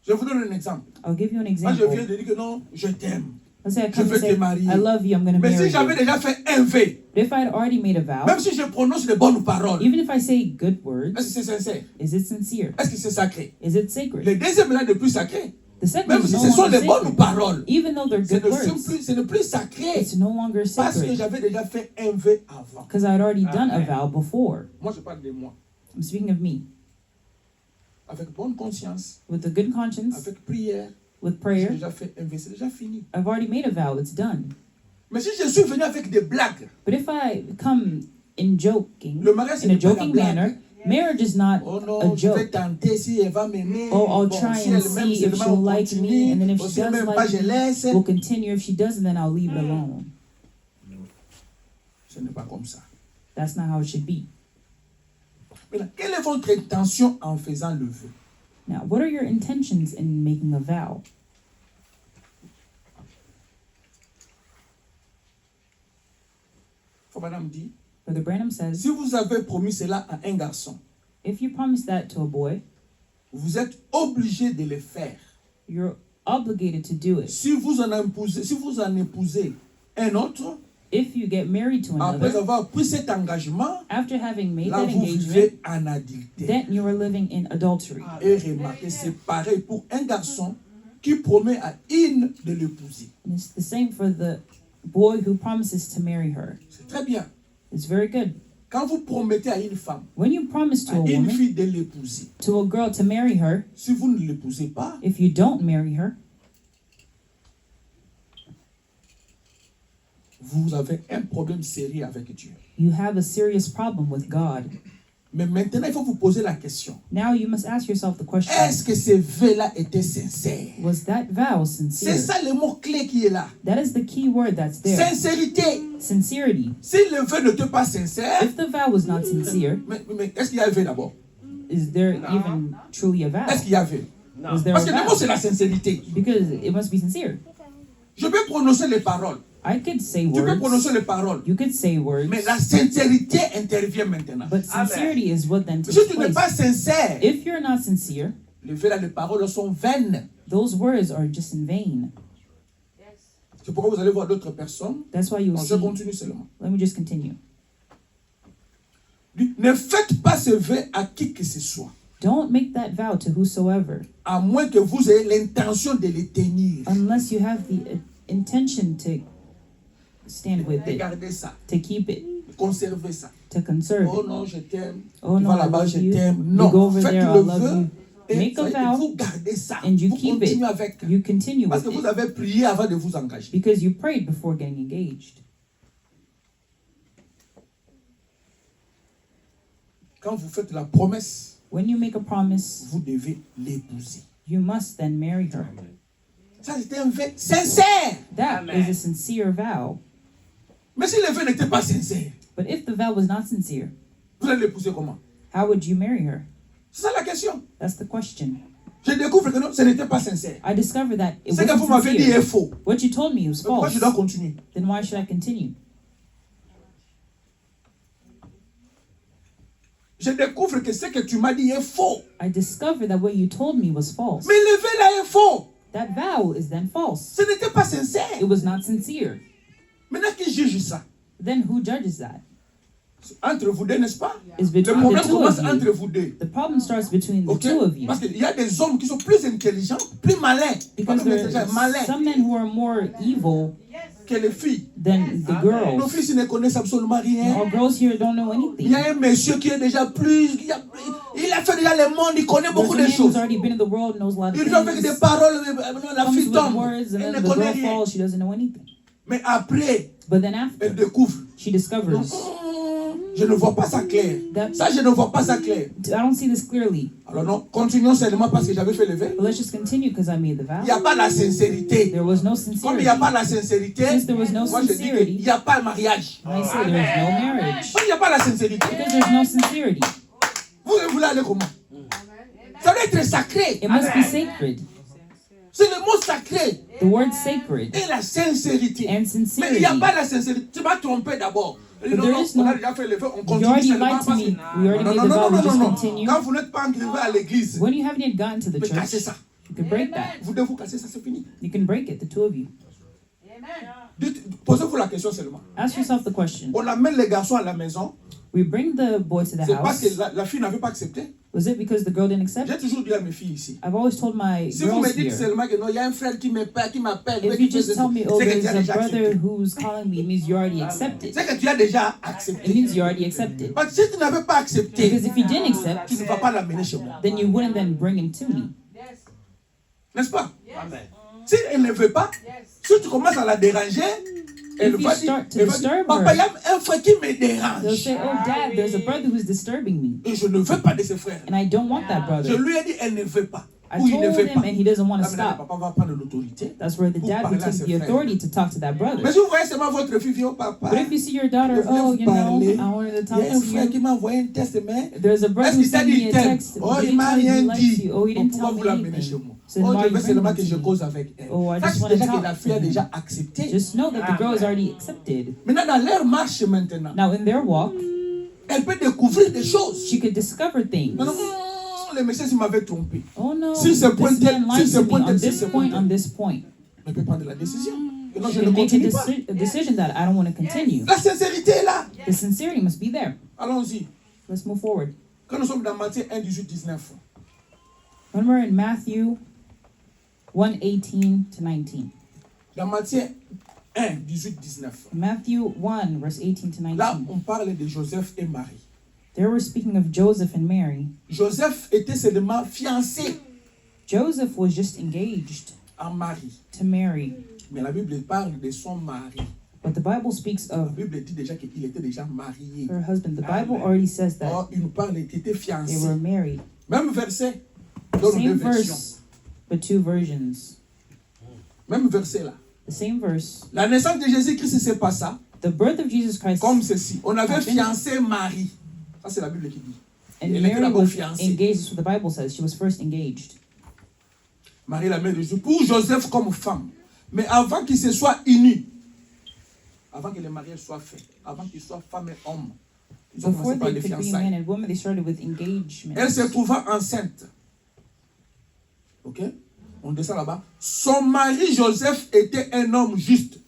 Je vous donne un exemple. I'll give you an Moi, je example. viens de dire que non, je t'aime. Let's say I Je come veux and say, te marier. I love you, I'm going to Mais marry si j'avais you. déjà fait un vœu, But if I had already made a vow, même si je prononce les bonnes paroles, even if I say good est-ce words, que c'est sincère? is it sincere? Est-ce que c'est sacré? Is it sacred? Le deuxième là n'est plus sacré. The second Même is si no ce sont longer les bonnes sacred. paroles, Even though they're ce good ne words, ce n'est plus sacré. it's no longer Parce que sacred. j'avais déjà fait un vœu avant. Because I had already done a vow before. Moi, je parle de moi. I'm speaking of me. Avec bonne conscience, With a good conscience, avec prière, with j'ai prayer, déjà fait un vœu. C'est déjà fini. I've already made a vow. It's done. Mais si je suis venu avec des blagues, But if I come in joking, le mariage, ce in a n'est pas la joking blague. manner, marriage is not Oh a non, je vais joke. tenter si elle va m'aimer. Oh, I'll Bon, try si and elle m'aime see if seulement, she'll on like me, continue. and then if Bon, she si elle does m'aime pas, like je me, laisse. we'll continue. If she doesn't, then I'll leave it alone. Ce n'est pas comme ça. That's not how it should be. Maintenant, quelle est votre intention en faisant le vœu? Now, what are your intentions in making a vow? Faut madame dit, Brother Branham says, si vous avez promis cela à un garçon, if you promise that to a boy, vous êtes obligé de le faire. you're obligated to do it. Si vous en épousez un autre, If you get married to après another, avoir pris cet engagement, after having made là that vous engagement, vivez en adultère. then you are living in adultery. Et remarquez, c'est pareil pour un garçon qui promet à une de l'épouser. And it's the same for the boy who promises to marry her. C'est très bien. It's very good. Quand vous promettez à une femme, When you promise to à a une woman, fille de l'épouser, to a girl to marry her, si vous ne l'épousez pas, if you don't marry her, vous avez un problème sérieux avec Dieu. you have a serious problem with God. Mais maintenant, il faut vous poser la question. Now you must ask yourself the question, Est-ce que ce vœu-là était sincère? was that vow C'est sincere? ça le mot-clé qui est là. That is the key word that's there. Sincérité. Sincerity. Si le vœu n'était pas sincère, If the vow was not sincere, mais est-ce qu'il y a un vœu d'abord? is there even truly a vow? Est-ce qu'il y a un vœu? Was there Parce a que le mot, vow? c'est la sincérité. Because it must be sincere. Je peux prononcer les paroles. I could say Tu peux prononcer words. les paroles. You could say words. Mais la sincérité intervient maintenant. But sincerity is what then Si takes tu n'es pas place. sincère, If you're not sincere, les vœux là, les paroles sont vaines. those words are just in vain. C'est pourquoi vous allez voir d'autres personnes. That's why you'll Non, je see. continue seulement. Let me just continue. Ne faites pas ce vœu à qui que ce soit, Don't make that vow to whosoever, à moins que vous ayez l'intention de les tenir. unless you have the intention to stand with it, Regardez ça, to keep it, conservez ça. to conserve Oh it. non, je t'aime. Oh Tu no, vas I là-bas, love je you. t'aime. You Non, go over faites there, I le love vœu you. Et Make a ça veut dire, vow, vous gardez ça. and you Vous keep it. continuez avec. You continue Parce with que vous it avez prié avant de vous engager. because you prayed before getting engaged. Quand vous faites la promesse, When you make a promise, vous devez l'épouser. you must then marry her. Ça, c'était un vœu sincère. That is a sincere vow. Mais si le vœu n'était pas sincère, But if the vow was not sincere, vous allez l'épouser comment? how would you marry her? C'est ça la question. That's the question. Je découvre que non, ce n'était pas sincère. I discovered that it Ce que vous wasn't m'avez dit est sincere. faux. What you told me was Pourquoi false. je dois continuer? Then why should I continue? Je découvre que ce que tu m'as dit est faux. I discovered that what you told me was false. Mais le vœu là est faux. That vow is then false. Ce n'était pas sincère. It was not sincere. Maintenant, qui juge ça? Then who judges that? Entre vous deux, n'est-ce pas? It's Le between problème the two commence of entre you. vous deux. The problem starts between the Ok? two of you. Parce qu'il y a des hommes qui sont plus intelligents, plus malins. Because Pas there intelligents, are malins some men who are more evil que les filles. than the Nos girls. fils ils ne connaissent absolument rien. All girls here don't know Il anything. y a un monsieur qui est déjà plus. Il a fait déjà le monde, il connaît There's beaucoup a de man who's choses. already been in the world, knows a lot of Il vient avec des things. paroles, la Comes fille with tombe. words, and Elle then ne the connaît girl rien. falls. She doesn't know anything. Mais après, But then elle after, découvre. she discovers Je ne vois pas ça clair. that Ça, je ne vois pas ça clair. I don't see this clearly. Alors non, continuons seulement parce que j'avais fait le vœu. But let's just continue because I made the Il n'y a vow. pas la sincérité. There was no Comme il n'y a sincerity. pas la sincérité, Since there was no moi je dis sincerity, qu'il n'y a pas mariage. I say there is no marriage Comme il n'y a pas la sincérité, because there's no sincerity. vous voulez aller comment? Ça doit être sacré. It must be sacred. C'est le mot sacré The word sacred et la sincérité. and Mais il n'y a sincerity. pas la sincérité. Tu m'as trompé d'abord. But Non, there non, is on no- a déjà fait le vœu, on You continue already seulement lied to parce me. que... We already Non, made non, the non, vow. non, We just non, non. continue. Quand vous n'êtes pas arrivé à l'église, When you haven't yet gotten to the vous cassez church, ça. you can break that. Vous devez vous casser ça, c'est fini. You can break it, the two of you. Posez-vous la question seulement. Ask yourself the question. On amène les garçons à la maison, We bring the boy to the c'est parce house. que la fille n'avait pas accepté. Was it because the girl didn't accept? J'ai toujours dit à mes filles ici, I've always told my si vous me girls dites here, seulement que non, il y a un frère qui m'appelle, if you just tell me, oh, c'est que tu there's as a déjà brother accepté. who's calling me, it means you already accepted. C'est que tu as déjà It accepté. means you already accepted. Parce que si tu n'avais pas accepté, Because if you didn't accept, tu ne vas pas l'amener chez moi. then you wouldn't then bring him to me. N'est-ce pas? Si elle ne veut pas, si tu commences à la déranger, elle If you va dire, start to elle va dire, disturb papa, il y her, a un frère qui me they'll dérange. say, oh, dad, there's a brother who's disturbing me. Et je ne veux pas de ce frère. And I don't want that Je brother. lui ai dit, elle ne veut pas. I Ou il ne told veut him pas. and he doesn't want Là, to maintenant, le stop. papa va prendre l'autorité. That's where the Pour dad parler would à take ses the frères. authority to talk to that Mais brother. si vous voyez seulement votre fille, oh papa, But if you see your daughter, je voulais oh, vous you know, parler. I wanted to Il talk y a un to frère qui you. m'a envoyé un test, mais There's a brother est-ce who qu'il t'a sent dit me il a t'aime? text. Oh, He il didn't m'a tell me he rien likes dit. you. Oh, he Donc, didn't pourquoi tell vous me l'amenez chez anything. moi? So then Oh, why je are you veux seulement bringing que him je to me? cause avec elle. Oh, I Ça, just c'est want to déjà que talk la to fille a him. déjà accepté. Just know that the girl is already accepted. Maintenant, dans leur marche maintenant, Now, in their walk, elle peut découvrir des choses. she could discover things. Non, non, le monsieur s'il m'avait trompé. Oh no, Si ce point this man tel, lied si ce to me point on tel, si this ce point, point on tel. this point. Elle peut prendre la décision. Et non, She je ne can make continue pas. a decision that I don't want to continue. La sincérité est là. The sincerity must be there. Allons-y. Let's move forward. Quand nous sommes dans Matthieu 1, 18, 19. When we're in Matthew 1:18 to 19. Dans Matthieu 1, 18, 19. Matthew 1, verse 18 to Là, 19. on parle de Joseph et Marie. There we're speaking of Joseph and Mary. Joseph était seulement fiancé Joseph was just engaged à Marie. to Mary. Mais la Bible parle de son mari. But the Bible speaks La of Bible dit déjà qu'il était déjà marié. her husband. The Bible already says that Or, il nous parle qu'il était they fiancé. were married. Même verset dans les deux Same versions. verse, but two versions. Même verset là. The same verse. La naissance de Jésus-Christ, c'est pas ça. The birth of Jesus Christ Comme ceci. On avait Amen. fiancé Marie. Ça, c'est la Bible qui dit. and Elle était Mary d'abord was fiancée. engaged. That's what the Bible says. She was first engaged. Marie, la mère de Jésus, pour Joseph comme femme. Mais avant qu'il se soit uni, avant que le mariage soit fait, avant qu'il soit femme et homme, ils ont Before commencé par they les could be man fiançailles. and woman, they started with engagement. Elle se trouva enceinte. Ok? On descend là-bas. Son mari Joseph était un homme juste.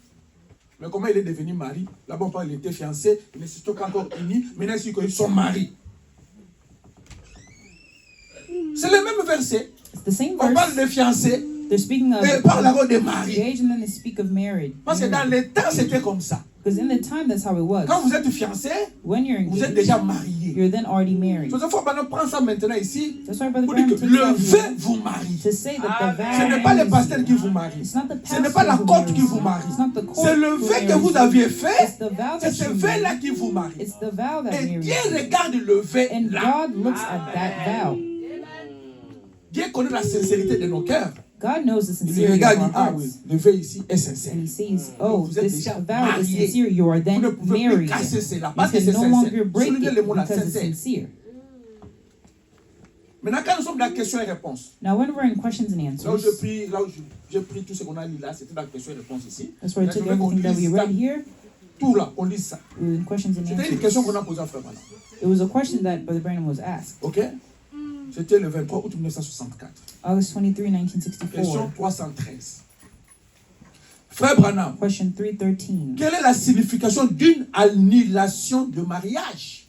Mais comment il est devenu mari? Là-bas, on parle, il était fiancé, il ne s'était pas encore uni, maintenant il est son mari. C'est le même verset. It's the same On parle verse. de fiancé, They're speaking of Et parle alors de mari. engaged, and then they speak of marriage. Parce que dans les temps, c'était comme ça. Because in the time, that's how it was. Quand vous êtes fiancé, When you're vous êtes engaged, déjà marié. you're then already married. Il faut prendre ça maintenant ici. That's why Brother Pour dire Graham que takes le that vin view vous marie. to say that the Ce vow n'est pas le marries pasteur you. qui vous marie. It's not the Ce n'est pastor pas la who côte marries qui vous you. marie. It's not the court C'est le who vin que marries vous you. aviez fait. It's the vow C'est that ce you vin-là made. qui vous marie. It's the vow that Et marries Dieu you. regarde le vin And là. God looks at that vow. Dieu connaît la sincérité de nos cœurs. God knows the Il sincerity regarde, of il our dit, ah hearts. oui, le vin ici est sincère. And he sees, oh, Vous êtes this déjà vow is mariés. sincere. You are Vous ne then pouvez plus married. casser cela You parce que c'est can no sincère. longer break Soulignez it le mot là, because it's sincère. sincere. Maintenant, quand nous sommes dans la question et réponse, Now, when we're in questions and là où answers, j'ai pris tout ce qu'on a lu là, c'était dans la question et réponse ici. that's where I Là, je took veux qu'on everything that we lise read ça, here. tout là, on lit ça. We were in questions and C'était une answers. question qu'on a posée à Frère Branham. It was a question that Brother Branham was asked. Ok? C'était le 23 août 1964. August 23, Question 1964. 313. Frère Branham, Question 313. quelle est la signification d'une annulation de mariage?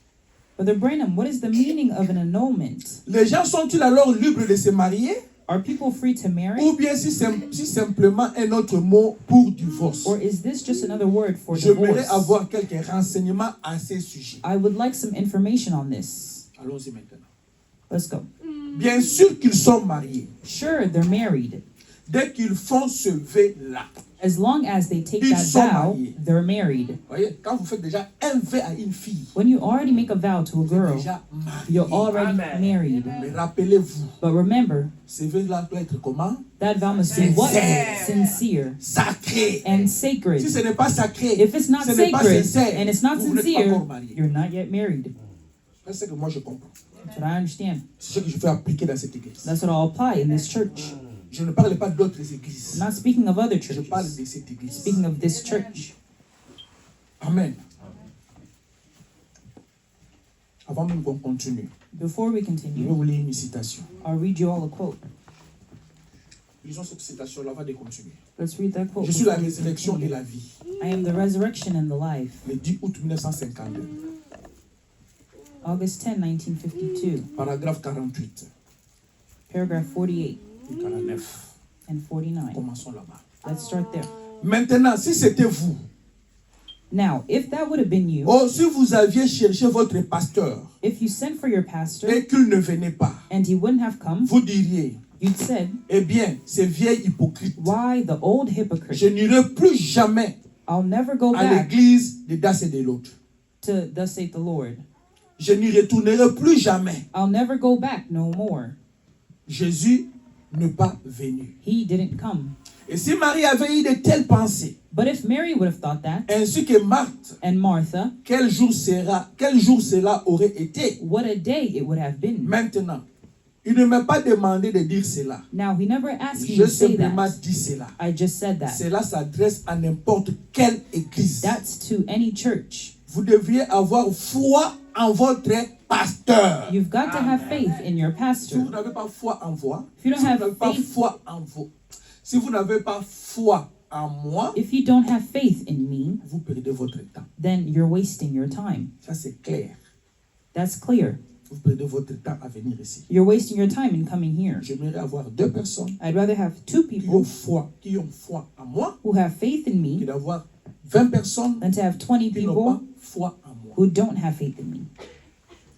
Brother Branham, what is the meaning of an annulment? Les gens sont-ils alors libres de se marier? Are people free to marry? Ou bien si simplement un autre mot pour divorce? Or is this just another word for J'aimerais divorce? avoir quelques renseignements à ce sujet. I would like some information on this. Allons-y maintenant. Let's go. Bien sûr qu'ils sont mariés. Sure, they're married. Dès qu'ils font ce vœu-là. As long as they take Ils that sont vow, mariés. they're married. Voyez, quand vous faites déjà un vœu à une fille, When you already make a vow to a vous êtes girl, déjà marié. you're already married. Mais rappelez-vous, But remember, ce vœu-là doit être comment? that vow must be what? Sincere. Sincere Sacré. and Si sacred. ce n'est pas sacré, If it's not ce n'est pas sacred sincère, and it's not vous n'êtes pas sincere, encore marié. you're not yet married. C'est ce que moi je comprends. That's what I understand. C'est ce que je vais appliquer dans cette église. That's what I'll apply in this church. Je ne parle pas d'autres églises. I'm not speaking of other Je parle churches. de cette église. Speaking of this church. Amen. Avant même qu'on continue, Before we je vais continue, vous lire une citation. I'll read you all a quote. Lisons cette citation-là avant de continuer. Let's read that quote. Je suis la before we résurrection et continue. la vie. I am the resurrection and the life. Le 10 août 1952, August 10, 1952. paragraphe 48 Paragraph 48 et 49. and 49. Commençons là-bas. Let's start there. Maintenant, si c'était vous, Now, if that would have been you, oh, si vous aviez cherché votre pasteur if you sent for your pastor et qu'il ne venait pas, and he wouldn't have come, vous diriez, you'd said, eh bien, ces vieilles hypocrites, why the old je hypocrite? n'irai plus jamais I'll never go à back l'église de Das et de l'autre. to thus saith the Lord. Je n'y retournerai plus jamais. I'll never go back no more. Jésus n'est pas venu. He didn't come. Et si Marie avait eu de telles pensées, But if Mary would have thought that, ainsi que Marthe, and Martha, quel jour cela aurait été? what a day it would have been. Maintenant, il ne m'a pas demandé de dire cela. Now, he never asked me Je to say simplement that. dit cela. I just said that. Cela s'adresse à n'importe quelle église. That's to any church. Vous devriez avoir foi en votre pasteur. You've got to have faith in your Si vous pastor. n'avez pas foi en moi, If you don't si vous have n'avez pas faith- foi en vous, si vous n'avez pas foi en moi, If you don't have faith in me, vous perdez votre temps. then you're wasting your time. Ça, c'est clair. That's clear. Vous perdez votre temps à venir ici. You're wasting your time in coming here. J'aimerais avoir 2 personnes I'd rather have 2 qui ont people foi en moi who have faith in que me d'avoir 20 personnes than to have 20 qui n'ont pas people foi en moi. who don't have faith in me.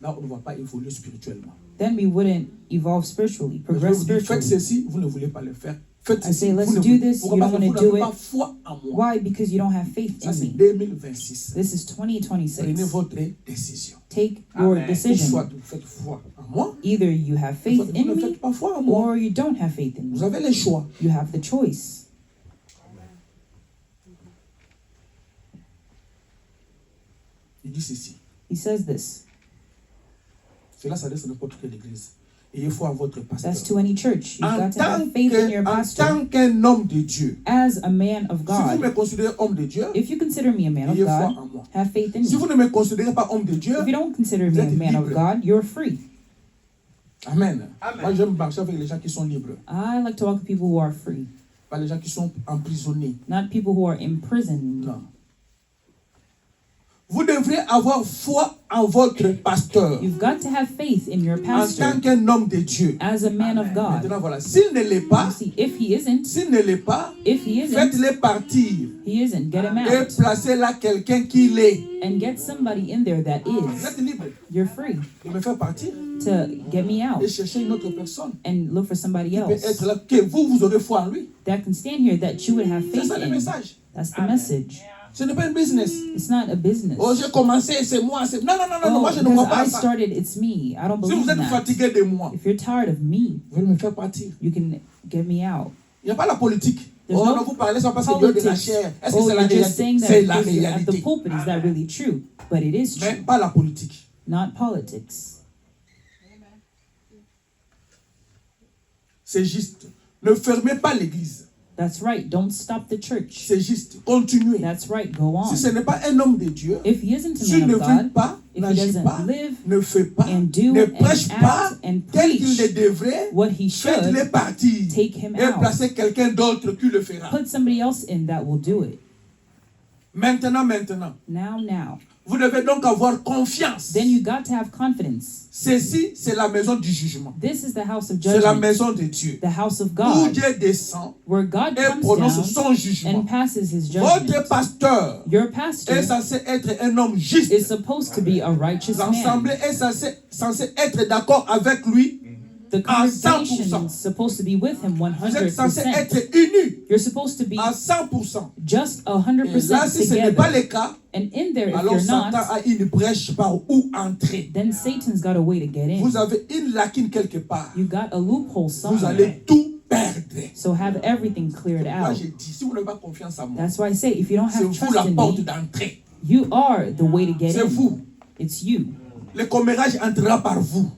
Là, on ne va pas évoluer spirituellement. Then we wouldn't evolve spiritually, Mais je progress vous dis, faites spiritually. ceci, vous ne voulez pas le faire. Faites I ceci, say, let's vous ne do voulez this, pourquoi you parce don't que vous wanna do n'avez it. pas foi en moi. Why? Because you don't have faith Ça, in c'est me. 2026. This is Prenez 2026. votre décision. Take your Amen. Ou soit decision. vous faites foi en moi, Either you have soit faith vous in ne me faites pas foi en moi. or you don't have faith in Vous me. avez le choix. You have the choice. Il dit ceci. He says this. Cela s'adresse à n'importe quelle église. Et il faut avoir votre pasteur. That's to any church. You've En got to have faith in your en pastor tant qu'un homme de Dieu, as a man of si vous me God. considérez homme de Dieu, If you consider me a man of ayez foi God, en moi. have faith in Si vous me. ne me considérez pas homme de Dieu, If you don't consider vous me a êtes man of libre. God, you're free. Amen. Amen. Moi, j'aime marcher avec les gens qui sont libres, I like to walk with people who are free, pas les gens qui sont emprisonnés. not people who are imprisoned. Non. Vous devrez avoir foi en votre pasteur. You've got to have faith in your En pastor tant qu'un homme de Dieu. as a man of God. Maintenant, voilà. S'il ne l'est pas, You see, if he isn't, faites-les partir. get him Et out. placez là quelqu'un qui l'est. And get somebody in there that Vous is. êtes libre You're free de me faire partir to get me out et chercher une autre personne and look for somebody qui peut else être là, que vous aurez foi en lui. that can stand here that you would have C'est faith ça le in. message. That's the message. Ce n'est pas un business. It's not a business. Oh, j'ai commencé, c'est moi. Non, Oh, moi je ne crois because pas à I ça. started, it's me. I don't Si believe vous in êtes that. fatigué de moi, If you're tired of me, vous allez me faire partir. you can get me out. Il n'y a pas la politique. There's Oh no non, vous parlez ça parce que Dieu est de la politics. chair. Est-ce que Oh, c'est la you're just réalité? saying that C'est la because you're at the réalité. pulpit. Is that really true? But it is Mais true, pas la politique. not politics. C'est juste. Ne fermez pas l'église. That's right. Don't stop the church. C'est juste. Continuez. That's right. Go on. Si ce n'est pas un homme de Dieu, If he isn't a s'il man ne of vit God, pas, if he n'agit doesn't pas, live ne fait pas, and do ne and prêche pas act and tel qu'il le preach devrait, what he should, faites-les partir take him et out. placez quelqu'un d'autre qui le fera. Put somebody else in that will do it. Maintenant, Now. vous devez donc avoir confiance. Then you got to have confidence. Ceci, c'est la maison du jugement. This is the house of C'est la judgment, maison de Dieu. the house of Où God, Dieu descend where God et comes prononce down son jugement. and passes his Votre judgment. pasteur Your pastor est censé être un homme juste. is supposed to be a righteous L'assemblée man. est censé être d'accord avec lui. The congregation is supposed to be with him Vous êtes censé 100%. être unis You're supposed to be à 100%. just Et là, 100% si ce n'est pas together. le cas, And in there, if alors you're Satan not, a une brèche par où entrer. then Satan's got a way to get in. Vous avez une lacune quelque part. You got a loophole Vous somewhere. allez tout perdre. So have everything cleared Moi, out. j'ai dit, si vous n'avez pas confiance en moi, That's why I say, if you don't c'est have vous trust la in porte me, d'entrée. you are the way to get C'est in. vous. It's you. Le commérage entrera par vous.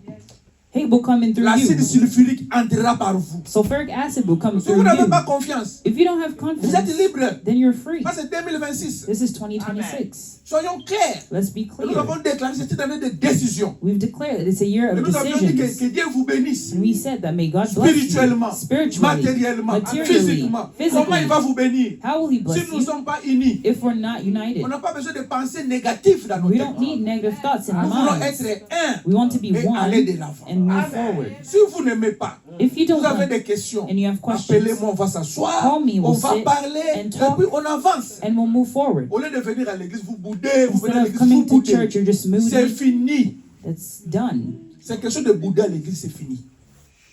Hate will come in through L'acide you. sulfurique entrera par vous. Sulfuric acid will come Si through vous n'avez you. pas confiance, If you don't have vous êtes confidence, libre. then you're free. Ça, c'est 2026. This is 2026. Soyons clairs. Let's be Et nous avons clear. déclaré cette année de décision. We've declared that it's a year Et of nous avions dit decisions. que Dieu vous bénisse. And we said that may God bless you Spirituellement, spiritually, matériellement, materially, physiquement. Comment il va physically. vous bénir? How will He Si bless nous ne you sommes pas unis, if we're not united? on n'a pas besoin de pensées négatives dans nos We têtes. don't need negative thoughts in our Nous voulons minds. être un We want to be et one aller de l'avant. and move forward. Si vous n'aimez pas, If you don't vous avez like des questions, and you have questions, appelez-moi, on va s'asseoir, call me, on we'll va sit parler, and et talk. puis on avance. and we'll move forward. Au lieu de venir à l'église, vous boudez, vous venez Instead à of l'église, coming vous to boudez. church, you're just C'est moody. fini. It's done. C'est quelque chose de bouder à l'église, c'est fini.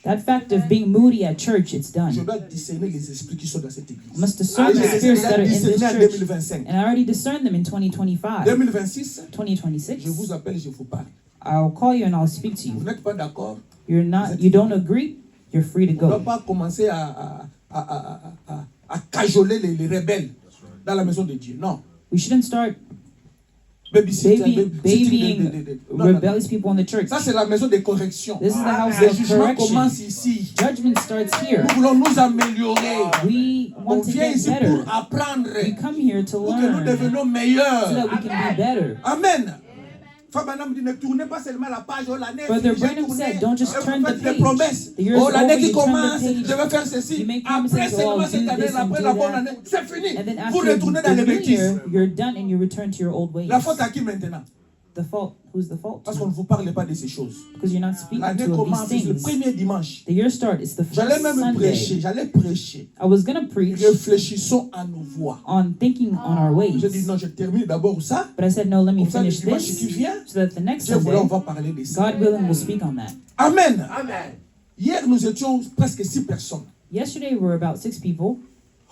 That fact of being moody at church, it's Je done. dois discerner les esprits qui sont dans cette église. I must discern Et je the les ai spirits that déjà are in this discernés en church. 2025. And I already discerned them in 2025. 2026, 2026, je vous appelle, je vous parle. I'll call you and I'll speak to Vous you. n'êtes pas d'accord? You don't agree, you're free to On ne doit go. pas commencer à cajoler les rebelles dans la maison de Dieu. Non. We shouldn't start Babysitting, babying non. rebellious people in the church. Ça, c'est la maison de correction. This is the house Le of jugement correction. commence ici. Judgment starts here. Nous voulons nous améliorer. We On want to vient get ici better. pour apprendre, We come here to pour que nous learn devenions so meilleurs. that we can be better. Amen. Fabanam dit, ne tournez pas seulement la page. Oh, l'année Brother j'ai Branham tourné. said, don't just Et vous turn the faites des page. promesses. The year's Oh, l'année over, qui you turn the commence, page. je vais faire ceci. You make promises, Après oh, seulement I'll cette do année, this and après do la bonne that. année, c'est fini. And then Vous after retournez dans les the new bêtises. year, you're done and you return to your old ways. La faute à qui maintenant? The fault. Who's the fault? Parce qu'on ne vous parle pas de ces choses. Because you're not speaking L'année to of commence these le things. premier dimanche. The year start is the J'allais first même prêcher. Sunday. J'allais prêcher. I was gonna preach Réfléchissons à nos voix. on thinking on our ways. Je dis non, je termine d'abord ça. But I said, no, let me Comme ça, le finish dimanche qui this vient, so that the next Dieu voulant, on Sunday, va parler de ça. God willing, we'll speak on that. Amen. Hier, nous étions presque 6 personnes. Yesterday, we were about 6 people.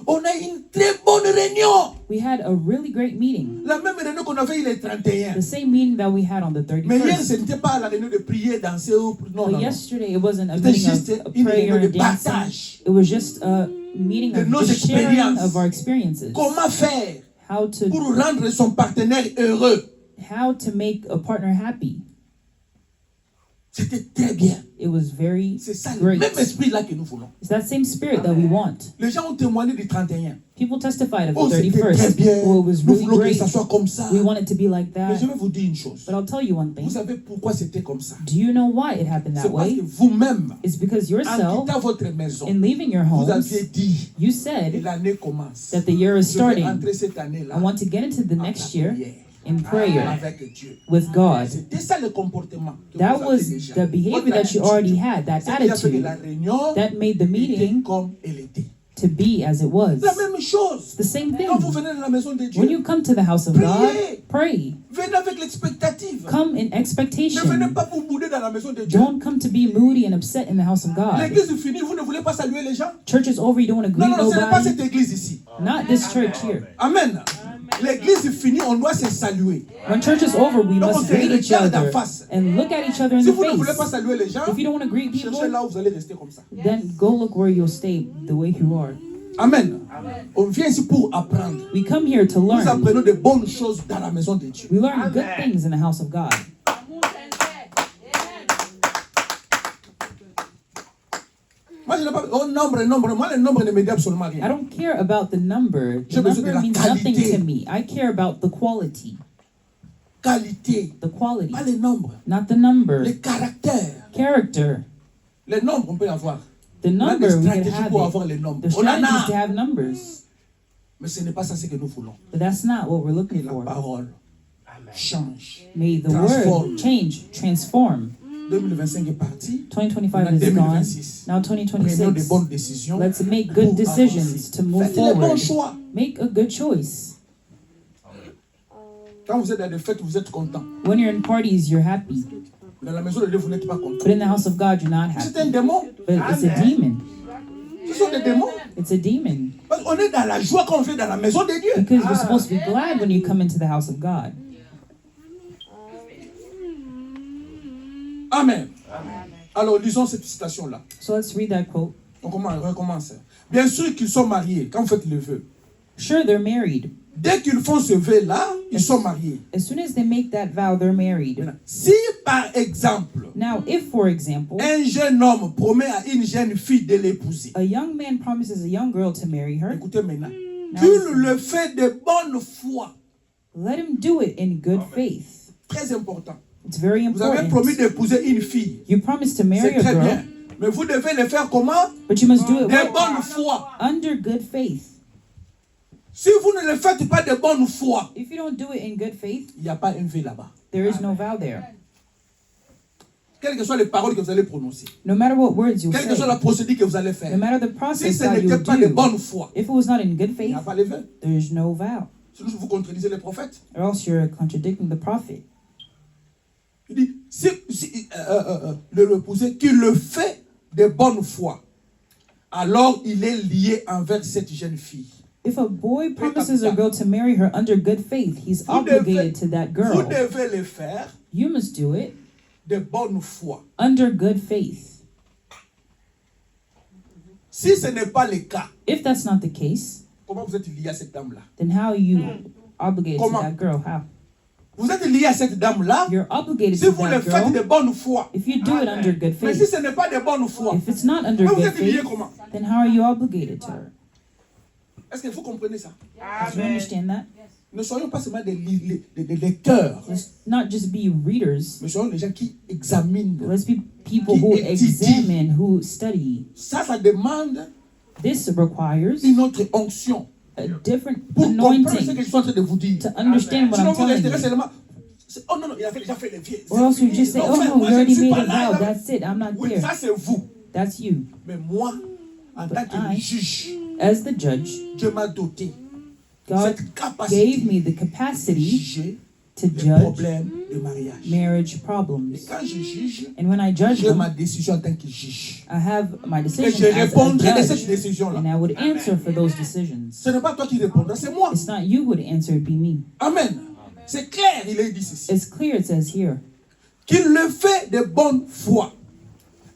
On a une très bonne réunion. We had a really great meeting. La même réunion qu'on avait le 31. The same meeting that we had on the Mais hier, 31st. ce n'était pas la réunion de prier, danser ou... Non, But non, non. yesterday, it wasn't a C'était meeting juste of une prayer réunion de and dancing. partage. It was just a meeting De of nos just sharing expériences. of our experiences. Comment faire How to pour rendre son partenaire heureux? make a partner happy. C'était très bien. It was very C'est ça, le great. même esprit-là que nous voulons. It's that same spirit that we want. Les gens ont témoigné du 31. People testified of Oh, the c'était très 31st. bien. Oh, it was Nous really voulons que great. ça soit comme ça. We want it to be like Mais je that. vais vous dire une chose. But I'll tell you one Vous thing. savez pourquoi c'était comme ça? Do you know why it happened C'est that parce way? que vous-même, It's because en yourself, quittant votre maison, in leaving your vous homes, aviez dit you que said l'année commence. that the year is Je vais starting. entrer cette année-là I want to get into the next year in prayer avec Dieu. with God. C'était ça le comportement. que That vous was aviez déjà. the behavior Votre that you already had, that C'est ce qui a fait que attitude la réunion that made the était meeting comme elle était. to be as it was. La même chose. The same thing. Quand vous venez dans la maison de Dieu, When you come to the house of God, pray. venez avec l'expectative. Come in Ne venez expectation. pas pour bouder dans la maison de Dieu. Don't come to be moody and upset in the house of God. L'église est finie, vous ne voulez pas saluer les gens? Church is over, you don't want to greet Non, ce n'est pas nobody. cette église ici. Not this church here. Amen. L'église est finie, on doit se saluer. When church is over, we Donc, on must se greet each regarde en other face. and look at each other in Si the vous ne voulez pas face. saluer les gens, If you don't want to greet cherchez people, là où vous allez rester comme ça. then go look where you'll stay the way you are. Amen. On vient ici pour apprendre. We come here to Nous learn. apprenons de bonnes choses dans la maison de Dieu. We learn good things in the house of God. Moi, je n'ai pas. Oh, nombre. Moi, le nombre ne m'aide absolument I rien. don't care about the number. The J'ai besoin de number la means nothing qualité. to me. I care about the quality. Qualité, The quality, pas les nombres. not the number. Les caractères. Character. Les nombres, on peut avoir. The On a des number, we can stratégies have pour it. avoir les nombres. The On en strategy is to a. have numbers. Mais ce n'est pas ça ce que nous voulons. But that's not what we're Que looking la for. parole change. May the Transform. word change, transform. 2025 est parti. 2025 On a is gone. 2026. Now Prenons de 2026. bonnes décisions. Let's make good pour decisions avancer. to move Faites les bons forward. choix. Make a good choice. Quand vous êtes dans des fêtes, vous êtes content. When you're in parties, you're happy. Dans la maison de Dieu, vous n'êtes pas content. But in the house of God, you're not C'est happy. un démon. But it's a demon. Ce sont des démons. It's a demon. Parce qu'on est dans la joie quand on vient dans la maison de Dieu. Because we're supposed to be glad when you come into the house of God. Amen. Alors, lisons cette citation-là. So let's read that quote. On recommence. Bien sûr qu'ils sont mariés quand vous faites le vœu. Sure, they're married. Dès qu'ils font ce vœu-là, ils sont mariés. As soon as they make that vow, they're married. Maintenant, si par exemple, Now, if, for example, un jeune homme promet à une jeune fille de l'épouser, a young man promises a young girl to marry her, écoutez maintenant, qu'il le fait de bonne foi. let him do it in good faith. Très important. It's very Vous avez promis important. d'épouser une fille. You promise to marry C'est a très girl, bien. Mais vous devez le faire comment? but you must do it De what? bonne foi. Under good faith. Si vous ne le faites pas de bonne foi, If you don't do it in good faith, il n'y a pas un vœu là-bas. there is no vow there. Quelles que soient les paroles que vous allez prononcer, No matter what words you quelle que soit la say, procédure que vous allez no faire, matter the si process ce that you n'était pas de do, bonne foi, if it was not in good il n'y faith, a pas le vœu. there is no vow. Sinon, vous contredisez les prophètes. Or else you're contradicting the prophet. Il dit, si le repoussé qui le fait de bonne foi, alors il est lié envers cette jeune fille. If a boy promises a girl to marry her under good faith, he's obligated to that Vous girl. devez le faire You must do it de bonne foi. under good faith. Si ce n'est pas le cas, If that's not the case, comment vous êtes lié à cette dame-là? then how are you obligated to Comment? that girl? How? Vous êtes lié à cette dame-là You're obligated si to vous le that faites de girl bonne foi. if you do it under good Mais si faith. ce n'est pas de bonne foi, If it's not under mais vous good êtes lié faith, comment? then how are you obligated to her? Est-ce que vous comprenez ça? Do you understand that? Ne soyons pas seulement des lecteurs, Let's not just be readers. mais soyons des gens qui examinent. Let's be people who Qui étudient. examine, who study. Ça demande This requires une autre onction a different pour comprendre ce que anointing je suis en train de vous dire. to understand what Sinon, I'm vous telling resterez you. seulement. Oh non, non, il a déjà fait les vieux. Or else you just say, Non, oh frère, no, moi, you je ne already suis made pas a là, vow. là. That's it. I'm not Oui, there. ça c'est vous. That's you. Mais moi, en tant que I- juge, As the judge, Dieu m'a doté God cette gave capacité me the de capacity juger to les judge problèmes de mariage. marriage Et problems. quand je juge, And when I judge j'ai ma them, décision en tant que juge. I have my Et decision je as a répondrai de cette judge. décision-là. And I would answer for those decisions. Ce n'est pas toi qui répondras, c'est moi. It's not you who would answer, it'd be me. Amen. C'est clair, il est dit ceci. It's clear, it says here. Qu'il le fait de bonne foi,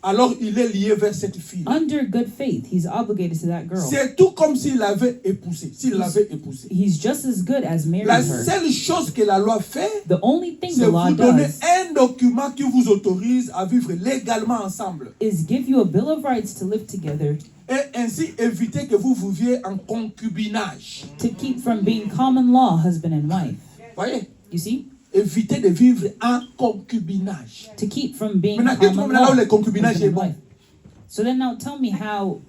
alors il est lié vers cette fille. Under good faith, he's obligated to that girl. C'est tout comme s'il l'avait épousé. S'il l'avait épousé. He's just as good as marrying La her. seule chose que la loi fait, The only thing c'est the law vous donner does un document qui vous autorise à vivre légalement ensemble. is give you a bill of rights to live together, Et ainsi éviter que vous viviez en concubinage. to keep from being common law husband and wife. Voyez? You see? Éviter de vivre en concubinage. To keep from being Maintenant, dites-moi common maintenant law là où le concubinage husband est and bon. wife. So then now tell me how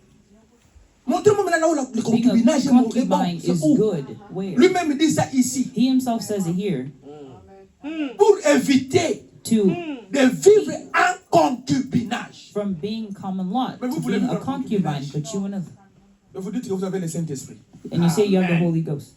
Montrez-moi maintenant là où le being a concubinage est bon. concubine C'est is où? good. Where? Lui-même dit ça ici. He himself says it here. pour éviter to de vivre en concubinage. from being common lot Mais vous to voulez being vivre a en concubine, concubinage. but you another. Et vous dites que vous avez le Saint-Esprit. And you say you have the Holy Ghost.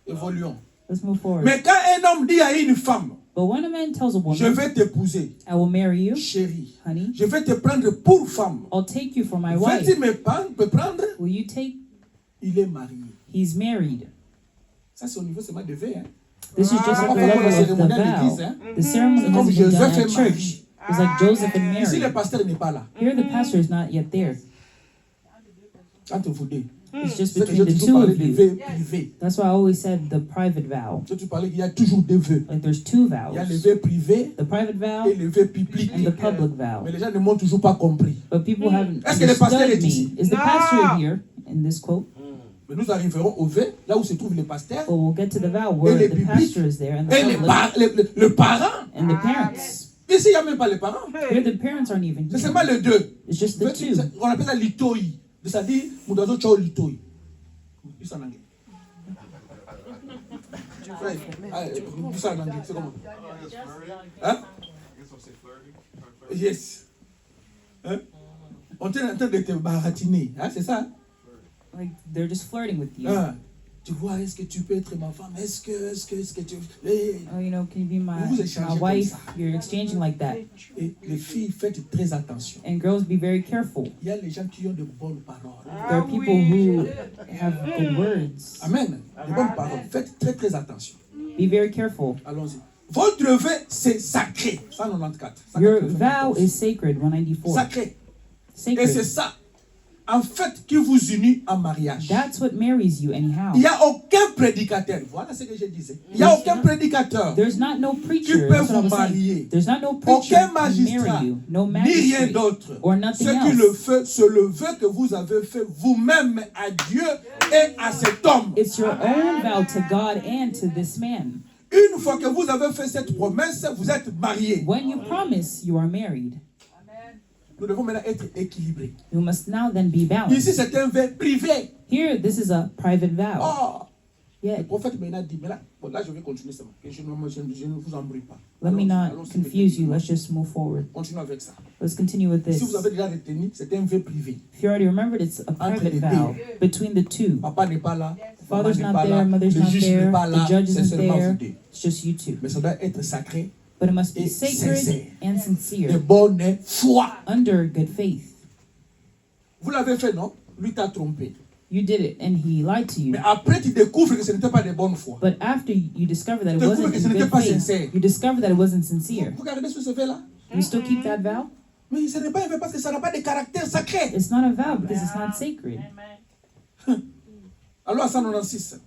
Évoluons. Let's move forward. Mais quand un homme dit à une femme, But when a man tells a je woman, vais t'épouser, I will marry you, chérie, honey, je vais te prendre pour femme, I'll take you for my wife. veux-tu me prendre? Will you take? Il est marié. He's married. Ça, c'est au niveau seulement de V. Hein? This is just at the Comme level la of the cérémonie à l'église. vow. Hein? The ceremony C'est comme has been done Joseph at et Marie. church. It's like Joseph and Ici, le Mary. pasteur n'est pas là. Here, the pastor is not yet there. Entre vous deux. It's just C'est que between j'ai the toujours two parlé of de you. vœux privés. That's why I always said the private vow. J'ai toujours parlé qu'il y a toujours deux vœux. Like there's two Il y a le vows: vœu privé the private vow et le vœu public. and the public vow. Mais les gens ne m'ont toujours pas compris. But people haven't Est-ce que le pasteur understood est ici? me. Is the pastor here in this quote? Mais nous arriverons au vœu, là où se trouve le pasteur But we'll get to the vow where les the bibliques pastor is there and the et public le parent. and the parents. Ici, il n'y a même pas les parents. Here, the parents aren't even C'est here. seulement les deux. It's just the two. On appelle ça litoi. C'est-à-dire, Moudazo Chao litoi. Dis ça en anglais. Frère, dis ça en anglais. C'est comment? Hein? Yes. Hein? On est en train de te baratiner. Hein? C'est ça? Hein? Like they're just flirting with you. Hein? Tu vois, est-ce que tu peux être ma femme? Est-ce que tu... Et, Oh, you know, can you be Vous échangez my comme wife? ça. You're exchanging like that. et les filles, faites très attention. And girls, be very careful. Il y a les gens qui ont de bonnes paroles. There are people who have good words. Amen. De bonnes paroles. Faites très très attention. Be very careful. Allons-y. Votre vœu, c'est sacré. 194. Your vow is sacred, 194. Sacré. Et c'est Sacred. ça, en fait, qui vous unit en mariage. That's what marries you anyhow. Il n'y a aucun prédicateur. Voilà ce que je disais. Il n'y a aucun prédicateur. There's not no Qui preacher. peut That's what I vous was marier. saying. There's not no preacher Aucun who magistrat, marry you. No ni rien magistrate d'autre. or nothing Ce qui else. le fait, c'est le vœu que vous avez fait vous-même à Dieu et à cet homme. It's your own vow to God and to this man. Une fois que vous avez fait cette promesse, vous êtes mariés. When you promise, you are married. Nous devons maintenant être équilibrés. You must now then be Ici, balanced. c'est un vœu privé. Here, this is a private vow. Oh, le Yet, prophète maintenant dit, mais là, bon, là je vais continuer seulement. Que je ne vous embrouille pas. let me not Allons-y, confuse you. Let's just move forward. Continuons avec ça. Let's continue with Si this. vous avez déjà retenu, c'est un vœu privé. If you already remembered, it's a private vow between the two. Papa n'est pas là. Father's maman n'est not pas là, there, mother's le not juge there, n'est pas the là, judge c'est isn't seulement vous there. deux. It's just you two. Mais ça doit être sacré, But it must be Et sacred sincère. and de sincere, bonne foi. under good faith. Vous l'avez fait, non? Lui t'a trompé. You did it, and he lied to you. Mais après, tu découvres que ce n'était pas de bonne foi. But after you discover that it Tu wasn't découvres que ce in n'était good pas faith, sincère. you discover that it wasn't sincere. Vous regardez sur ce vœu-là? You still keep that vow? Mais ce n'est pas un vœu parce que ça n'a pas de caractère sacré. It's not a vow because it's not sacred. Alors, 196,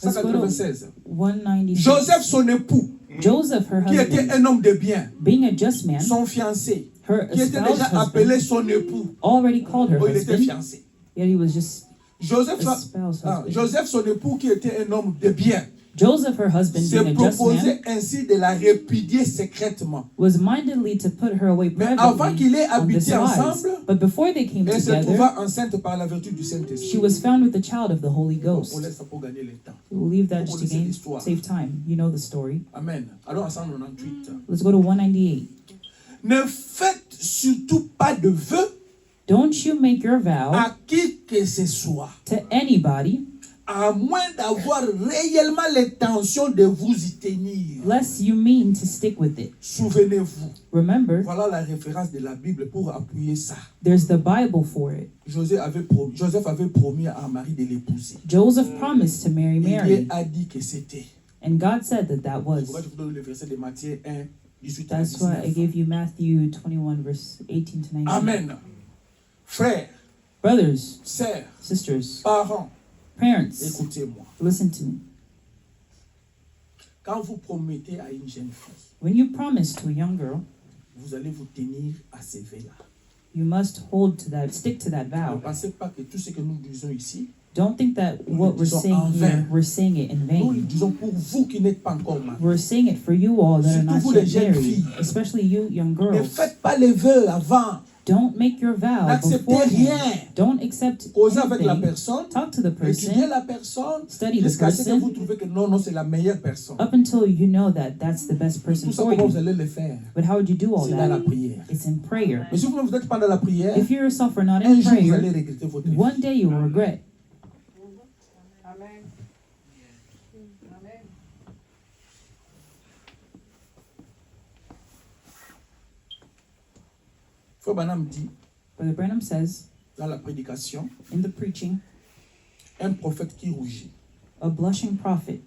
Let's go to 196. 196. Joseph, son époux, Joseph, her qui était husband, un homme de bien, being a just man, son fiancé, her qui était espoused déjà appelé husband, son époux. already called her Oh, il était husband, fiancé. yet he was just Joseph, espoused husband. Joseph, son époux, qui était un homme de bien, Joseph, her husband, s'est being a just man, proposé ainsi de la répudier secrètement. was mindedly to put her away Mais avant qu'ils privately aient on this habité wise. ensemble, But before they came elle se together, trouva enceinte par la vertu du she Saint-Esprit. was found with the child of the Holy On Ghost. laisse ça pour gagner le temps. We'll leave that Vous just to connaissez l'histoire. save time. You know the story. Amen. Alors, à 198. Let's go to 198. Ne faites surtout pas de vœux Don't you make your vow à qui que ce soit, to anybody à moins d'avoir réellement l'intention de vous y tenir. lest you mean to stick with it. Souvenez-vous, Remember, voilà la référence de la Bible pour appuyer ça. there's the Bible for it. Joseph avait promis à Marie de l'épouser. Joseph promised to marry Il lui Mary, a dit que c'était. and God said that that was. Pourquoi je vous donne le verset de Matthieu 1, 18 à That's why I 19. gave you Matthew 21, verse 18 to 19. Amen. Frères, Brothers, sœurs, sisters, parents, parents, écoutez-moi. listen to me. Quand vous promettez à une jeune fille, When you promise to a young girl, vous allez vous tenir à ces vœux-là. you must stick to that Ne vow. pensez pas que tout ce que nous disons ici, Don't think that Nous what le we're disons saying en here, vain. we're saying it in nous le vain. disons pour vous qui n'êtes pas encore mariés. We're saying it for you all that are Surtout not vous, les yet jeunes married, filles. especially you young Ne girls. faites pas les vœux avant. Don't make your vow N'acceptez beforehand. rien. Don't accept Causez avec la anything. personne. Talk to the Étudiez person la personne. Study the Jusqu'à ce que person. vous trouvez que non, c'est la meilleure personne. up until you know that that's the best person Tout ça, for comment vous you. allez le faire? But how would you do all C'est dans la that? prière. It's in prayer. Mais si vous n'êtes pas dans la prière, If you yourself are not un in jour vous allez prayer, regretter votre vie. one day you will regret. Frère Branham dit Brother Branham says dans la prédication, in the preaching, un prophète qui rougit. a blushing prophet,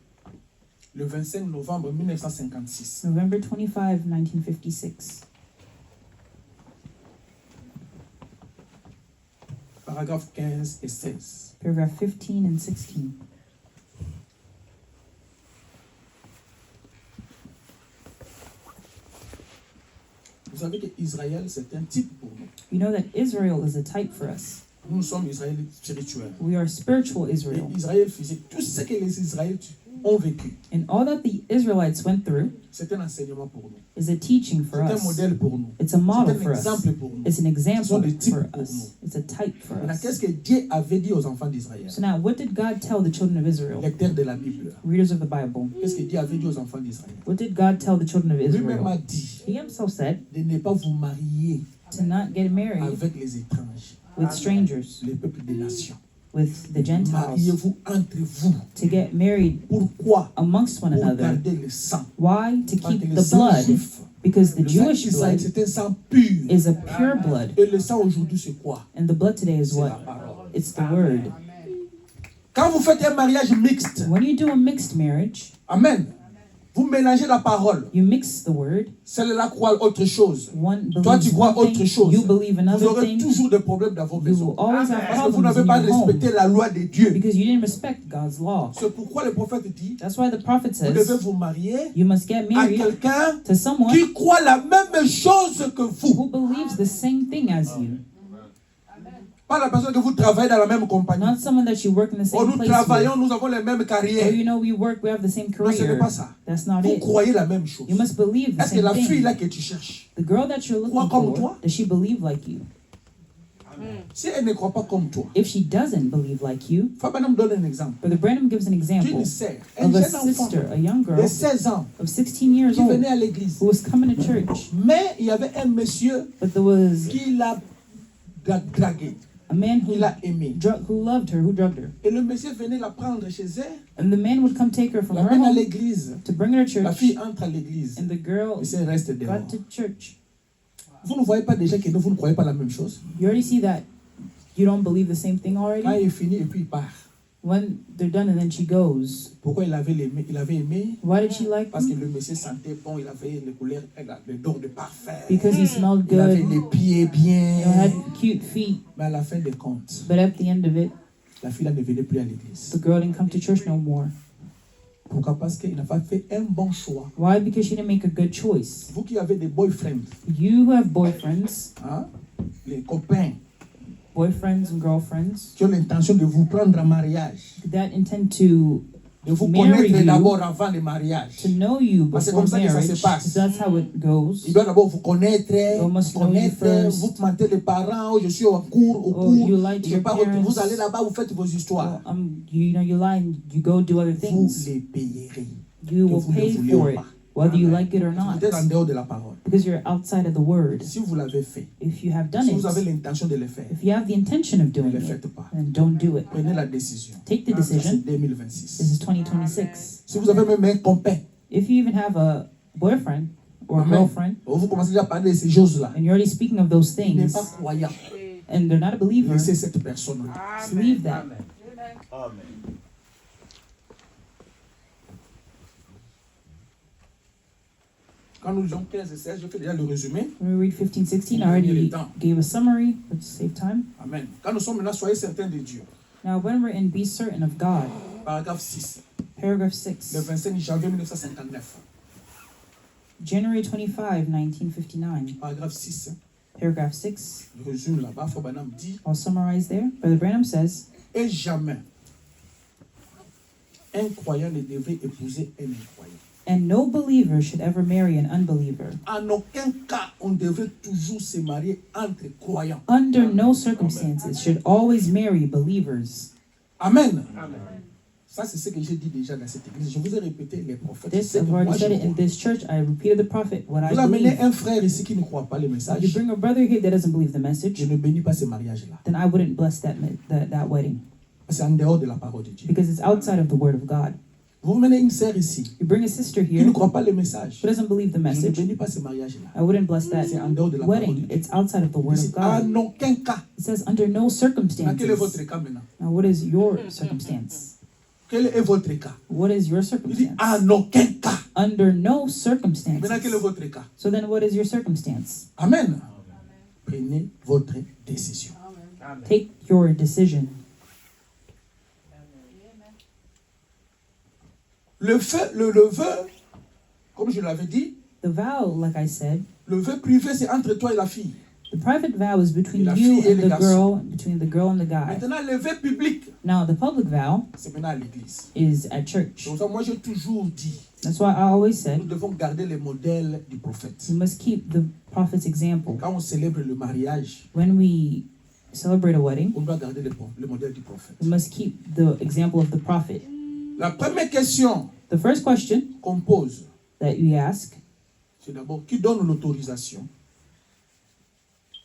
Le 25 novembre 1956. November 25, 1956. Paragraphe 15 et 16. Paragraph 15 and 16. Vous savez que Israël, c'est un type pour nous. You know that Israel is a type for us. Nous sommes Israélites spirituels. We are spiritual Et Israel. Israël faisait tout ce que les Israélites ont vécu. And all that the Israelites went through C'est un enseignement pour nous. is a teaching C'est for un us. modèle pour nous. It's a model C'est for un us. exemple pour nous. It's an Ce sont example des types for pour us. nous. It's a type for Maintenant, us. qu'est-ce que Dieu avait dit aux enfants d'Israël? So now, what did God tell the children of Israel, Lecteurs de la Bible. readers of the Bible? Qu'est-ce que Dieu avait dit aux enfants d'Israël? What did God tell the children of Lui-même a Israel? dit He himself said de ne pas vous marier to not get married avec les étrangers, with strangers, les peuples des nations. with the Gentiles, Mariez-vous entre vous. to get married Pourquoi? amongst one Pour another. garder le sang. Why? To Parce que keep le the sang blood, juif, because the le sang Jewish d'Israël, blood c'est un sang pur. is a pure blood, Et le sang aujourd'hui, c'est quoi? and the blood today is C'est la what? parole. It's the word. Quand vous faites un mariage mixte, When you do a mixed marriage, amen, vous mélangez la parole. you mix the word. Celle-là croit autre chose. One Toi, tu believes crois one autre thing, chose. you believe Vous another aurez thing. toujours des problèmes dans vos You maisons. will always have Parce que vous problems n'avez in pas your home respecté la loi de Dieu. because you didn't respect God's law. C'est pourquoi le prophète dit, That's why the prophet vous devez says vous marier you must get à married quelqu'un to someone qui croit la même chose que vous. who believes the same thing as you, Pas la personne que vous travaillez dans la même compagnie. not someone that you work in the Oh, same nous place travaillons, with. nous avons les mêmes Or carrières. you know we have the same Non, ce n'est career. pas ça. That's not Vous it. croyez la même chose. You must believe the Est-ce que same la fille thing. là que tu cherches, The girl that you're croit looking comme for, toi? does she believe like you? si elle ne croit pas comme toi, If she doesn't believe like you, Fabian donne un exemple. Brother Branham gives an example D'une sœur, un of a jeune enfant sister, a young de girl 16 ans of 16 years qui old venait à l'église. who was coming to church, Mais il y avait un monsieur but there was qui l'a dragué, a man qui l'a aimé. who loved her, who drugged her. Et le monsieur venait la prendre chez elle, And the man would come take her from her l'amène à home l'église. to bring her to La church, fille entre à l'église. and the girl Le monsieur reste dehors. got to church. Vous ne voyez pas déjà que vous ne croyez pas la même chose. You already see that you don't believe the same thing Quand already? il est fini et puis il part. When they're done and then she goes. Pourquoi il avait aimé? Il avait aimé Why did she like parce que him? le monsieur sentait bon, il avait les couleurs, le don de parfum. Because he smelled Il avait good, les pieds you know, had bien. cute feet, Mais à la fin des comptes, but at the end of it, la fille là ne venait plus à l'église. the girl didn't come to church no more. Pourquoi? Parce qu'il n'a pas fait un bon choix. Why? Because she didn't make a good choice. Vous qui avez des boyfriends, You who have boyfriends, hein, les copains boyfriends and girlfriends qui ont l'intention de vous prendre en mariage, that intend to de vous marry connaître you, d'abord avant le mariage. to know you Parce que before comme ça que ça marriage, se passe. that's how it goes. Il doit d'abord vous connaître, must know you first. vous mentez les parents, oh, je suis au cours, Oh, you lie to je your pars parents. vous allez là-bas, vous faites vos histoires. Well, you know, you lie and you go do other Vous things. les payerez. You que will vous ne pay voulez for ou it, pas. whether you like it or not, Vous êtes en dehors de la parole. because you're outside of the word. Si vous l'avez fait, If you have done si vous avez it, l'intention de le faire, if you have the intention of ne doing le it, faites pas. then don't do it. Prenez la décision. Take the Ça, c'est decision. 2026. This is 2026. Si vous avez même un copain, If you even have a boyfriend or a Amen. girlfriend, vous commencez déjà à parler de ces choses-là, and you're already speaking of those il n'est things, pas croyant. and they're not a believer, Laissez cette personne-là. leave that. Amen. Quand nous lisons 15 et 16, je fais déjà le résumé. When we read 15, 16, I already gave a summary. Let's save time. Amen. Quand nous sommes maintenant, soyez certains de Dieu. Now, when we're in Be Certain of God, Paragraphe 6, paragraph le 6, 25 janvier 1959. January 25, 1959, Paragraphe 6, paragraph 6, je résume là-bas. Frère Branham dit, I'll summarize there. Brother Branham says, et jamais un croyant ne devrait épouser un incroyant. And no believer should ever marry an unbeliever. En aucun cas, on devrait toujours se marier entre croyants. Under no circumstances should always marry believers. Amen. Ça, c'est ce que j'ai dit déjà dans cette église. Je vous ai répété les prophètes. This, C'est ce que I've already moi, je said it in crois. this church. I repeated the prophet, what I Vous amenez believe. un frère ici qui ne croit pas le You message. bring a brother here that doesn't believe the Je message, ne bénis pas ce mariage-là. then I wouldn't bless that wedding. C'est en dehors de la parole de Dieu. Because it's outside of the word of God. Vous menez une sœur ici You bring a sister qui here ne who croit pas le message. doesn't believe the Je ne message. bénis pas ce mariage-là. I wouldn't bless that C'est en dehors de la parole de wedding. Dieu. It's outside of the word Ici, of God. en aucun cas. It says under no Maintenant, quel est votre circumstances. cas maintenant? Now, what is your circumstance? Quel est votre cas? What is your Il dit circumstance? en aucun cas. Under no Maintenant, quel est circumstances. votre cas? So then, what is your circumstance? Amen. Prenez votre décision. Take your decision. Le vœu, comme je l'avais dit, The vow, like I said, le vœu privé, c'est entre toi et la fille. the private vow is between La you fille et and le the garçon. girl, between the girl and the guy. Maintenant, le vœu public, Now, the public vow c'est maintenant à l'église. is at church. Donc, ça, moi, j'ai toujours dit, That's why I always nous said devons garder le modèle du prophète. we must keep the prophet's example. Quand on célèbre le mariage, When we celebrate a wedding, on doit garder le modèle du prophète. we must keep the example of the prophet. La première question The first question qu'on pose, that you ask c'est d'abord qui donne l'autorisation?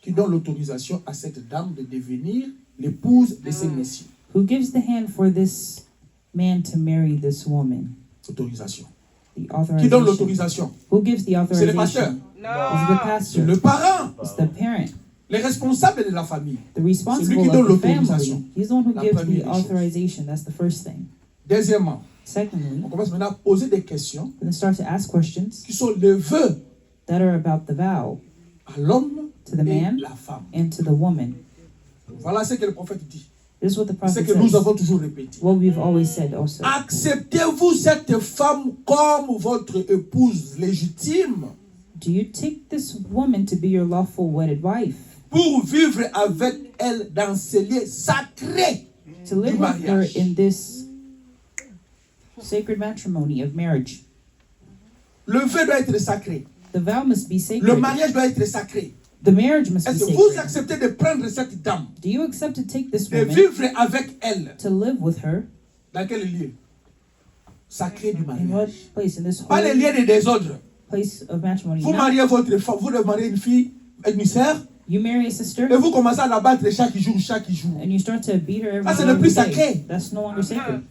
Qui donne l'autorisation à cette dame de devenir l'épouse de ces messieurs? who gives the hand for this man to marry this woman? Autorisation. The Qui donne authorization. l'autorisation? Who gives the C'est le pasteur. authorization? Is the C'est pastor. le parent. It's the parent. Les responsables de la famille. The responsible qui donne of the l'autorisation. family. He's the one who La gives première the des choses. authorization. That's the first thing. Deuxièmement, Secondly, on commence maintenant à poser des questions we're going to start to ask questions qui sont les vœux that are about the vow à l'homme to the et man la femme. and to the woman. Voilà ce que le prophète dit. This is what the C'est prophet que nous says. avons toujours répété. What we've always said also. Acceptez-vous cette femme comme votre épouse légitime Do you take this woman to be your lawful wedded wife? pour vivre avec elle dans ce lieu sacré To live du with her mariage? in this sacred matrimony of marriage. Le vœu doit être sacré. The vow must be Le sacred. mariage doit être sacré. The marriage must be Est-ce que vous sacred. acceptez de prendre cette dame, Do you accept to take this de woman vivre avec elle to live with her? dans quel lieu sacré du In what mariage? place? In this Pas les holy lieux de désordre. place of matrimony. Vous Not- mariez votre femme, vous mariez une fille, une sœur, You marry a sister et vous commencez à la battre chaque jour. and you start to beat her every Ça, c'est day, le plus every day. sacré. That's no longer sacred.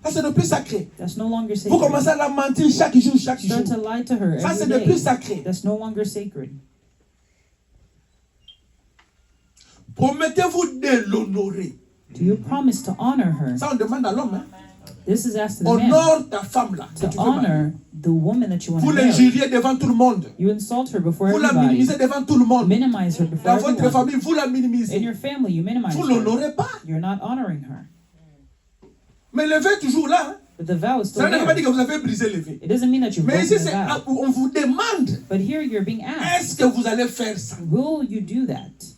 Ça, c'est le plus sacré. That's no longer Vous sacred. commencez à la mentir chaque jour. Start to lie to her Ça, c'est every le plus day. sacré. That's no longer sacred. Promettez-vous de l'honorer. Do you promise to honor her? Ça, on demande à l'homme. Hein. This is asked to the man. Honore ta femme là. que To tu veux marier. honor the woman that you want Vous to marry. l'injuriez devant tout le monde. You insult her before Vous la everybody. minimisez devant tout le monde. Minimize her before Dans votre everyone. famille, vous la In minimisez. your family, you minimize Vous her. l'honorez pas. You're not honoring her. Mais le vœu est toujours là. Hein. But the vow is still Ça ne veut pas there. dire que vous avez brisé le vœu. It doesn't mean that you've Mais broken ici, the vow. on vous demande, But here you're being asked, est-ce que vous allez faire ça? will you do that?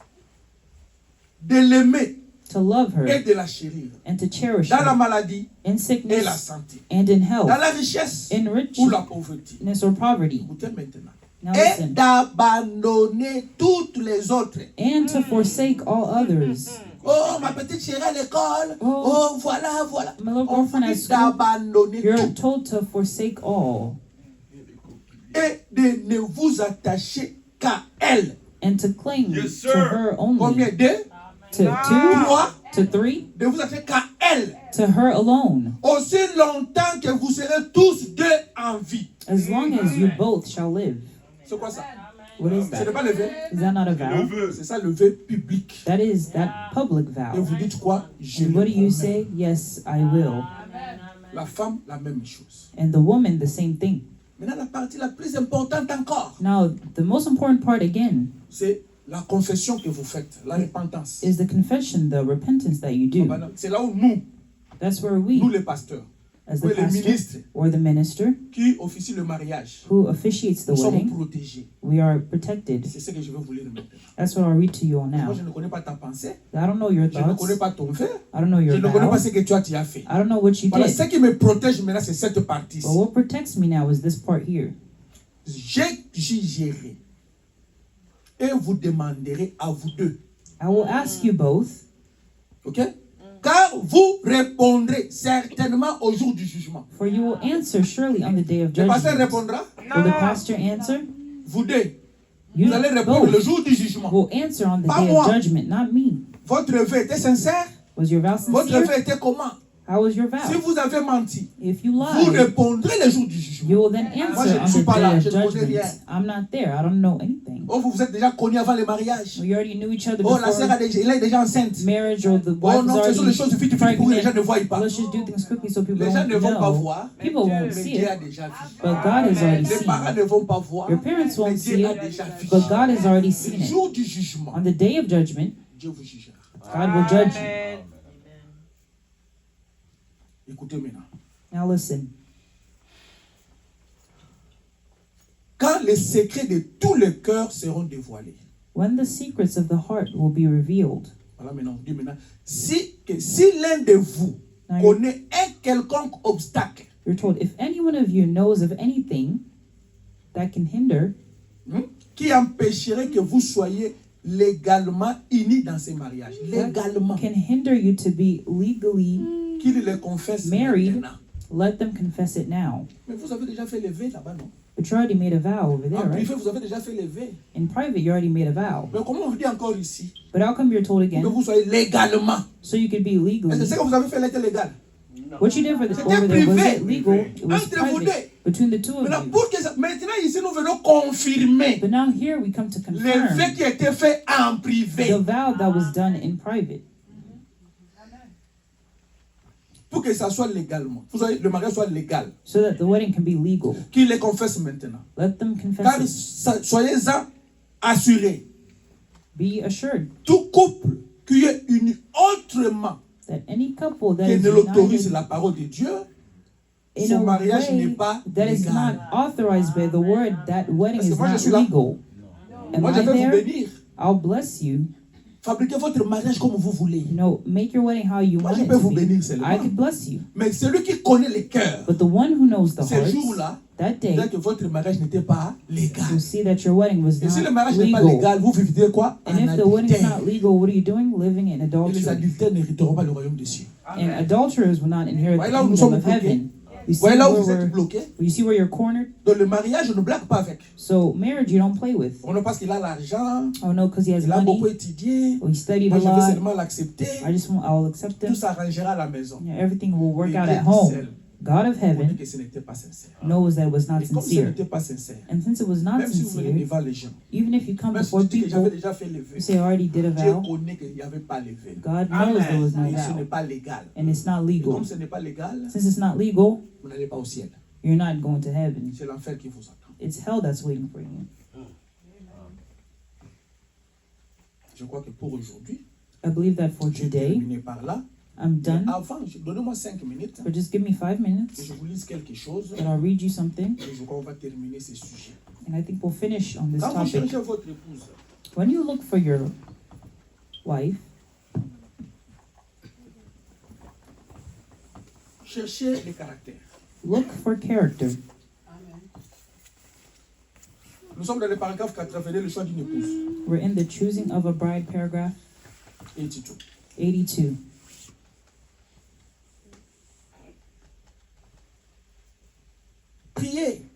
De l'aimer To love et her de la chérir. and to cherish Dans la her maladie in et la sickness santé. and in health, Dans la richesse in ou la pauvreté. richness or poverty. Écoutez maintenant. Now Et listen. d'abandonner toutes les autres. And to forsake all others. Oh, ma petite chérie à l'école. Oh. Oh, voilà, voilà. My little On vous girlfriend at dit school. d'abandonner You're tout. told to forsake all Et de ne vous attacher qu'à elle. and to cling Yes, to sir. her Combien? only. Deux? To two, Trois? to three, De vous attacher qu'à elle. to her alone. Aussi longtemps que vous serez tous deux en vie. As long as you both shall live. C'est quoi ça? What is Ce n'est that? pas le vœu. Is that not a vow? C'est ça le vœu public. That is that public Et vow. vous dites quoi? Je And what do le you promets. say? Yes, I will. La femme, la même chose. And the woman, the same thing. Maintenant, la partie la plus importante encore, Now, the most important part again c'est la confession que vous faites, la repentance. is the confession, the repentance that you do. C'est là où nous That's where les pasteurs, as ou the le pastor ministre or the minister qui officie le mariage. who officiates the Nous sommes wedding, protégés. we are protected. C'est ce que je vais vous lire maintenant. That's what I'll read to you all Moi, now. je ne connais pas ta pensée. I don't know your Je ne connais thoughts. pas ton fait. I don't know Je your ne connais pas vows. ce que toi tu as fait. I don't know what you Voilà, did. ce qui me protège maintenant, c'est cette partie. But what protects me now is this part here. J'ai jugé. Et vous demanderez à vous deux. I will ask you both, Ok? Car vous répondrez certainement au jour du jugement. for you will answer surely on the day of Le pasteur judgment. répondra. Will the pastor answer? Vous deux. You Vous allez répondre le both jour du jugement. will answer on the Pas day moi. of judgment, not me. Votre vœu était sincère? Was your vow Votre sincere? vœu était comment? How was your Si vow? vous avez menti, If you vous lied, répondrez le jour du you jugement. will then Moi, je answer ne on suis the pas là, day of je ne connais rien. judgment. I'm not there. I don't know anything. Oh, vous vous êtes déjà connus avant le mariage. We already knew each other Oh, la sœur before elle est déjà enceinte. marriage, or the Oh wife non, was faisons les choses already vite pour que les gens ne pregnant. voient pas. Let's just do things quickly so people Les gens ne vont pas don't voir. know. People won't Mais see Dieu a it, déjà vu. but God has already Les seen parents it. ne vont pas voir. Your parents Mais won't see Dieu a it, déjà vu. but God has already Le seen it. jour du jugement, On the day of judgment, Dieu vous jugera. God will judge you. Écoutez maintenant. Now listen. Quand les secrets de tous les cœurs seront dévoilés. When the secrets of the heart will be revealed. Voilà maintenant, on dit maintenant. Si l'un de vous Now connaît un quelconque obstacle, you're told, if any one of you knows of anything that can hinder, qui empêcherait que vous soyez légalement unis dans ce mariage. Légalement. can hinder you to be legally Qu'il le confesse married, maintenant. let them confess it now. Mais vous avez déjà fait le vœu là-bas, non? But you already made a vow over there, En right? privé, vous avez déjà fait le vœu. In private, you already made a vow. Mais comment on vous dit encore ici? But how come you're told Que again? vous soyez légalement. So you could be Est-ce que legally. ce que vous avez fait là était légal? What you did for the, C'était over there, was privé. it legal? It was Entre vous private between the two of Maintenant, you. maintenant, ici, nous venons confirmer But now here we come to le confirm vœu qui a été fait en privé. the vow that was done in private. Pour que ça soit légalement. Vous voyez, le mariage soit légal. So that the wedding can be legal. Qu'il les confesse maintenant. Let them Car confess it. soyez-en assurés. Be assured Tout couple qui est uni autrement that any couple that qui is ne l'autorise united la parole de Dieu, in son a mariage n'est way pas that is légal. not authorized by the word, that wedding Parce que is moi, je not suis là. legal. Am Moi, je I vais vous there? bénir. I'll bless you. Fabriquez votre mariage comme vous voulez. You know, make your wedding how you Moi, want je it peux to vous be. bénir seulement. I could bless you. Mais celui qui connaît les cœurs, But the one who knows the ce hearts, jour-là, that day, dès que votre mariage n'était pas légal. you'll see that your wedding was Et si le not mariage n'est pas legal. légal, vous vivez quoi? And En if the wedding's adultère. not legal, what are you doing? Living in Et les adultery. adultères n'hériteront pas le royaume des cieux. And adulterers will not inherit Voyez the là où nous kingdom sommes of bloqués. heaven. You see Voyez là où where vous êtes we're, bloqués. you see where you're cornered? Dans le mariage, on ne blague pas avec. So marriage you don't play with. On ne parce qu'il a l'argent, Oh no, because he has il a beaucoup money. étudié. Or he studied Moi, a je veux lot. seulement l'accepter. I'll accept Tout him. s'arrangera à la maison. Yeah, everything will work Mais out Dieu at dit home. seul, God of on dit heaven que ce n'était pas sincère. knows that it was not Et comme ce sincere. n'était pas sincère, And since it was not même si vous venez sincere, devant les gens, even if you come même si before tu dis que j'avais people déjà fait le vœu, who say I already did a Dieu vow, connaît qu'il n'y avait pas le vœu. God knows there was no Et ce n'est vow. pas légal. And it's not Et legal. comme ce n'est pas légal, Since it's not legal, vous n'allez pas au ciel. you're not going to heaven. C'est l'enfer qui vous attend. It's hell that's waiting for you. Je crois que pour aujourd'hui, I believe that for je vais today, terminer par là. I'm done. Avant, donnez-moi 5 minutes But just give me 5 que minutes je vous lise quelque chose. and I'll read you something. Et je crois qu'on va terminer ce sujet. And I think we'll finish on this Quand vous topic. cherchez votre épouse, When you look for your wife, cherchez les caractères. look for character. Nous sommes dans le paragraphe 82, le choix d'une épouse. We're in the choosing of a bride paragraph Et Tito. 82. Priez.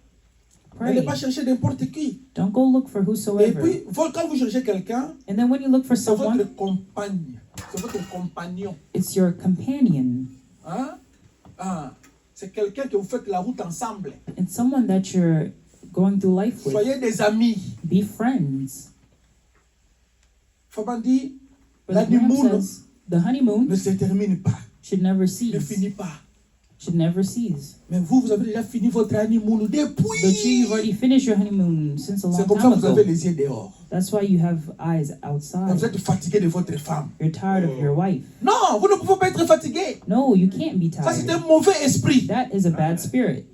N'allez Pray. pas chercher n'importe qui. Don't go look for Et whosoever. puis, quand vous cherchez quelqu'un, And then when you look for c'est votre someone, compagne. C'est votre compagnon. it's your companion. Hein? Ah, c'est quelqu'un que vous faites la route ensemble. It's someone that you're going through life with. Soyez des amis. Be friends. Faban dit, Brother Graham l'honeymoon says the honeymoon ne se termine pas, should never ne cease, finit pas. should never cease. Mais vous, vous avez déjà fini votre honeymoon depuis. But you've already finished your honeymoon since a C'est long comme ça time que vous avez ago. les yeux dehors. That's why you have eyes Et outside. vous êtes fatigué de votre femme. You're tired of your wife. Non, vous ne pouvez pas être fatigué. No, you can't be Ça, c'est tired. un mauvais esprit. That is a bad spirit.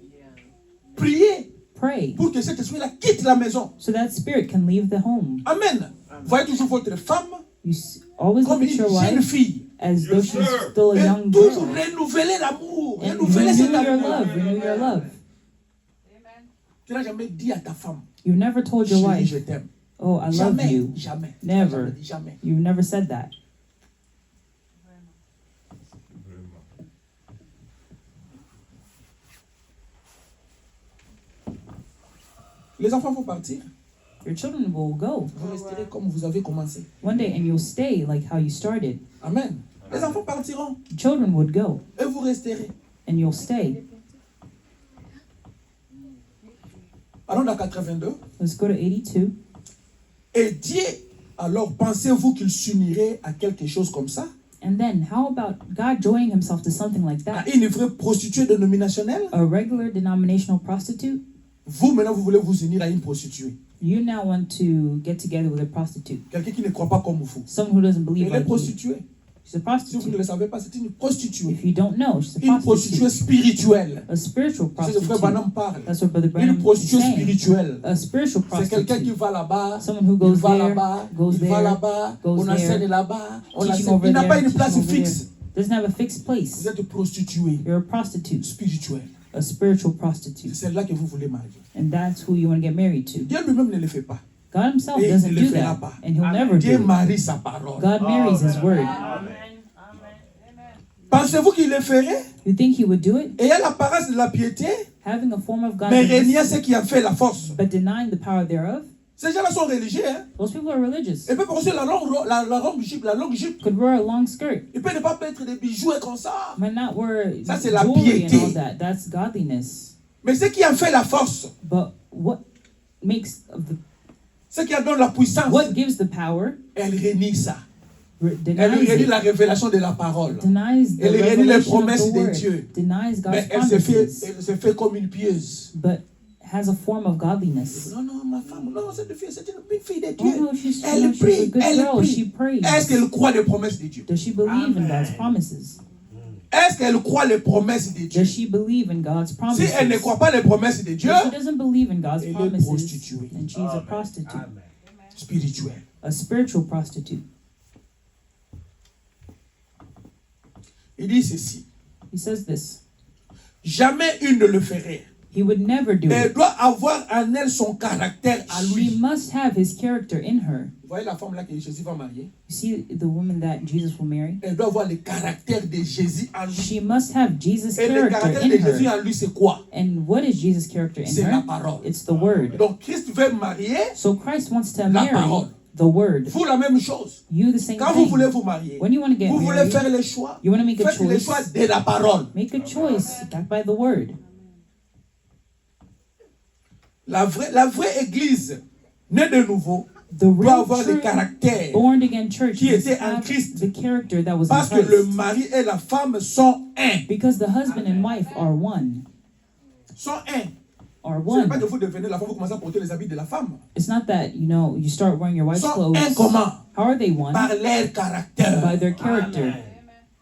Priez Pray pour que cet esprit-là quitte la maison. so that spirit can leave the home. Amen. Voyez toujours votre femme You always comme look une at your jeune wife fille. as though she's still a Et young toujours girl. renouveler l'amour. And Renouveler cet renew your amour. love. Renew your love. Tu n'as jamais dit à ta femme, You've never told your chérie, wife, je t'aime. oh, I love Jamais, you. jamais. Never. Jamais dit jamais. You've never said that. Les enfants vont partir. Your children will go Vous resterez comme vous avez commencé. one day and you'll stay like how you started. Amen. Les enfants partiront Children would go et vous resterez. and you'll stay. Allons dans 82. Let's go to 82. Et Dieu, alors pensez-vous qu'il s'unirait à quelque chose comme ça? And then, how about God joining himself to something like À that? une vraie prostituée dénominationnelle? A regular denominational prostitute? Vous, maintenant, vous voulez vous unir à une prostituée. You now want to get together with a prostitute. Quelqu'un qui ne croit pas comme vous. Someone who doesn't believe Elle est like you. prostituée. She's a Si vous ne prostitute. le savez pas, c'est une prostituée. If you don't know, she's a Une prostituée prostitute. spirituelle. A spiritual C'est ce que Frère prostitute. Branham parle. That's what Brother Une Branham is prostituée saying. spirituelle. A spiritual C'est quelqu'un qui prostitute. va là-bas, Someone who il goes va there, là-bas, goes il va there, là-bas, goes on enseigne there, là-bas, on teaching enseigne. over Il n'a pas there, une place teaching over fixe. there. Doesn't have a fixed place. Vous êtes prostituée You're a prostitute, spirituelle. a spiritual C'est prostitute. celle-là que vous voulez marier. And that's who you want to get married to. Dieu lui-même ne le fait pas. God himself Et il doesn't ne le do fera that. pas. And he'll never Dieu do it. marie sa parole. God marries his word. Pensez-vous qu'il le ferait? You think he would do it? Ayant l'apparence de la piété, Having a form of mais godliness, régnant ce qui a fait la force. but denying the power thereof? Ces gens-là sont religieux. Hein? Those people are religious. Ils peuvent porter la longue jupe. Could wear a long skirt, Ils peuvent ne pas mettre des bijoux et comme ça. but not wear Ça, c'est la jewelry and piété. all that. That's godliness. Mais ce qui a fait la force, But what makes of the ce qui a donné la puissance, what gives the power elle renie ça. Elle denies renie it, la révélation de la parole. denies the Elle renie les revelation of promesses the de word, Dieu. denies God's Mais promises, elle se fait comme une pieuse. but has a form of godliness. Non, non, ma femme, non, cette fille, c'est une fille de Oh Dieu. no, she's Elle she's a prie, good elle girl. She prie. prays. Est-ce qu'elle croit les promesses de Dieu? Does she believe in God's promises? Est-ce qu'elle croit les promesses de Dieu? Does she believe in God's Si promises? elle ne croit pas les promesses de Dieu, If she doesn't believe in God's elle est promises, prostituée. then she's a prostitute, spirituelle. a spiritual prostitute. Il dit ceci. He says this. Jamais une ne le ferait. He would never do Elle it. doit avoir en elle son caractère à She lui. must have his character in her. Vous voyez la femme là que Jésus va marier? You see the woman that Jesus will marry? Elle doit avoir le caractère de Jésus en lui. She must have Jesus' Et le character caractère in de Jésus her. en lui, c'est quoi? And what is Jesus' character in C'est la her? parole. It's the word. Donc Christ veut marier, So Christ wants to La marry parole. the word. vous la même chose. You the same Quand vous voulez thing. vous marier, When you want to get vous voulez married, faire les choix. you want to make a Faites les choice. choix de la parole. Make a choice backed by the word. La vraie église, née de nouveau, The doit real avoir le true caractère. born again church qui must était en have Christ. the character that was Parce in que le Christ. mari et la femme sont un. Because the husband and wife are one. Sont un. Are Ce n'est pas one. que vous devenez la femme, vous commencez à porter les habits de la femme. It's not that, you start wearing your wife's Sont clothes. un comment? How are they one? Par leur caractère. By their character.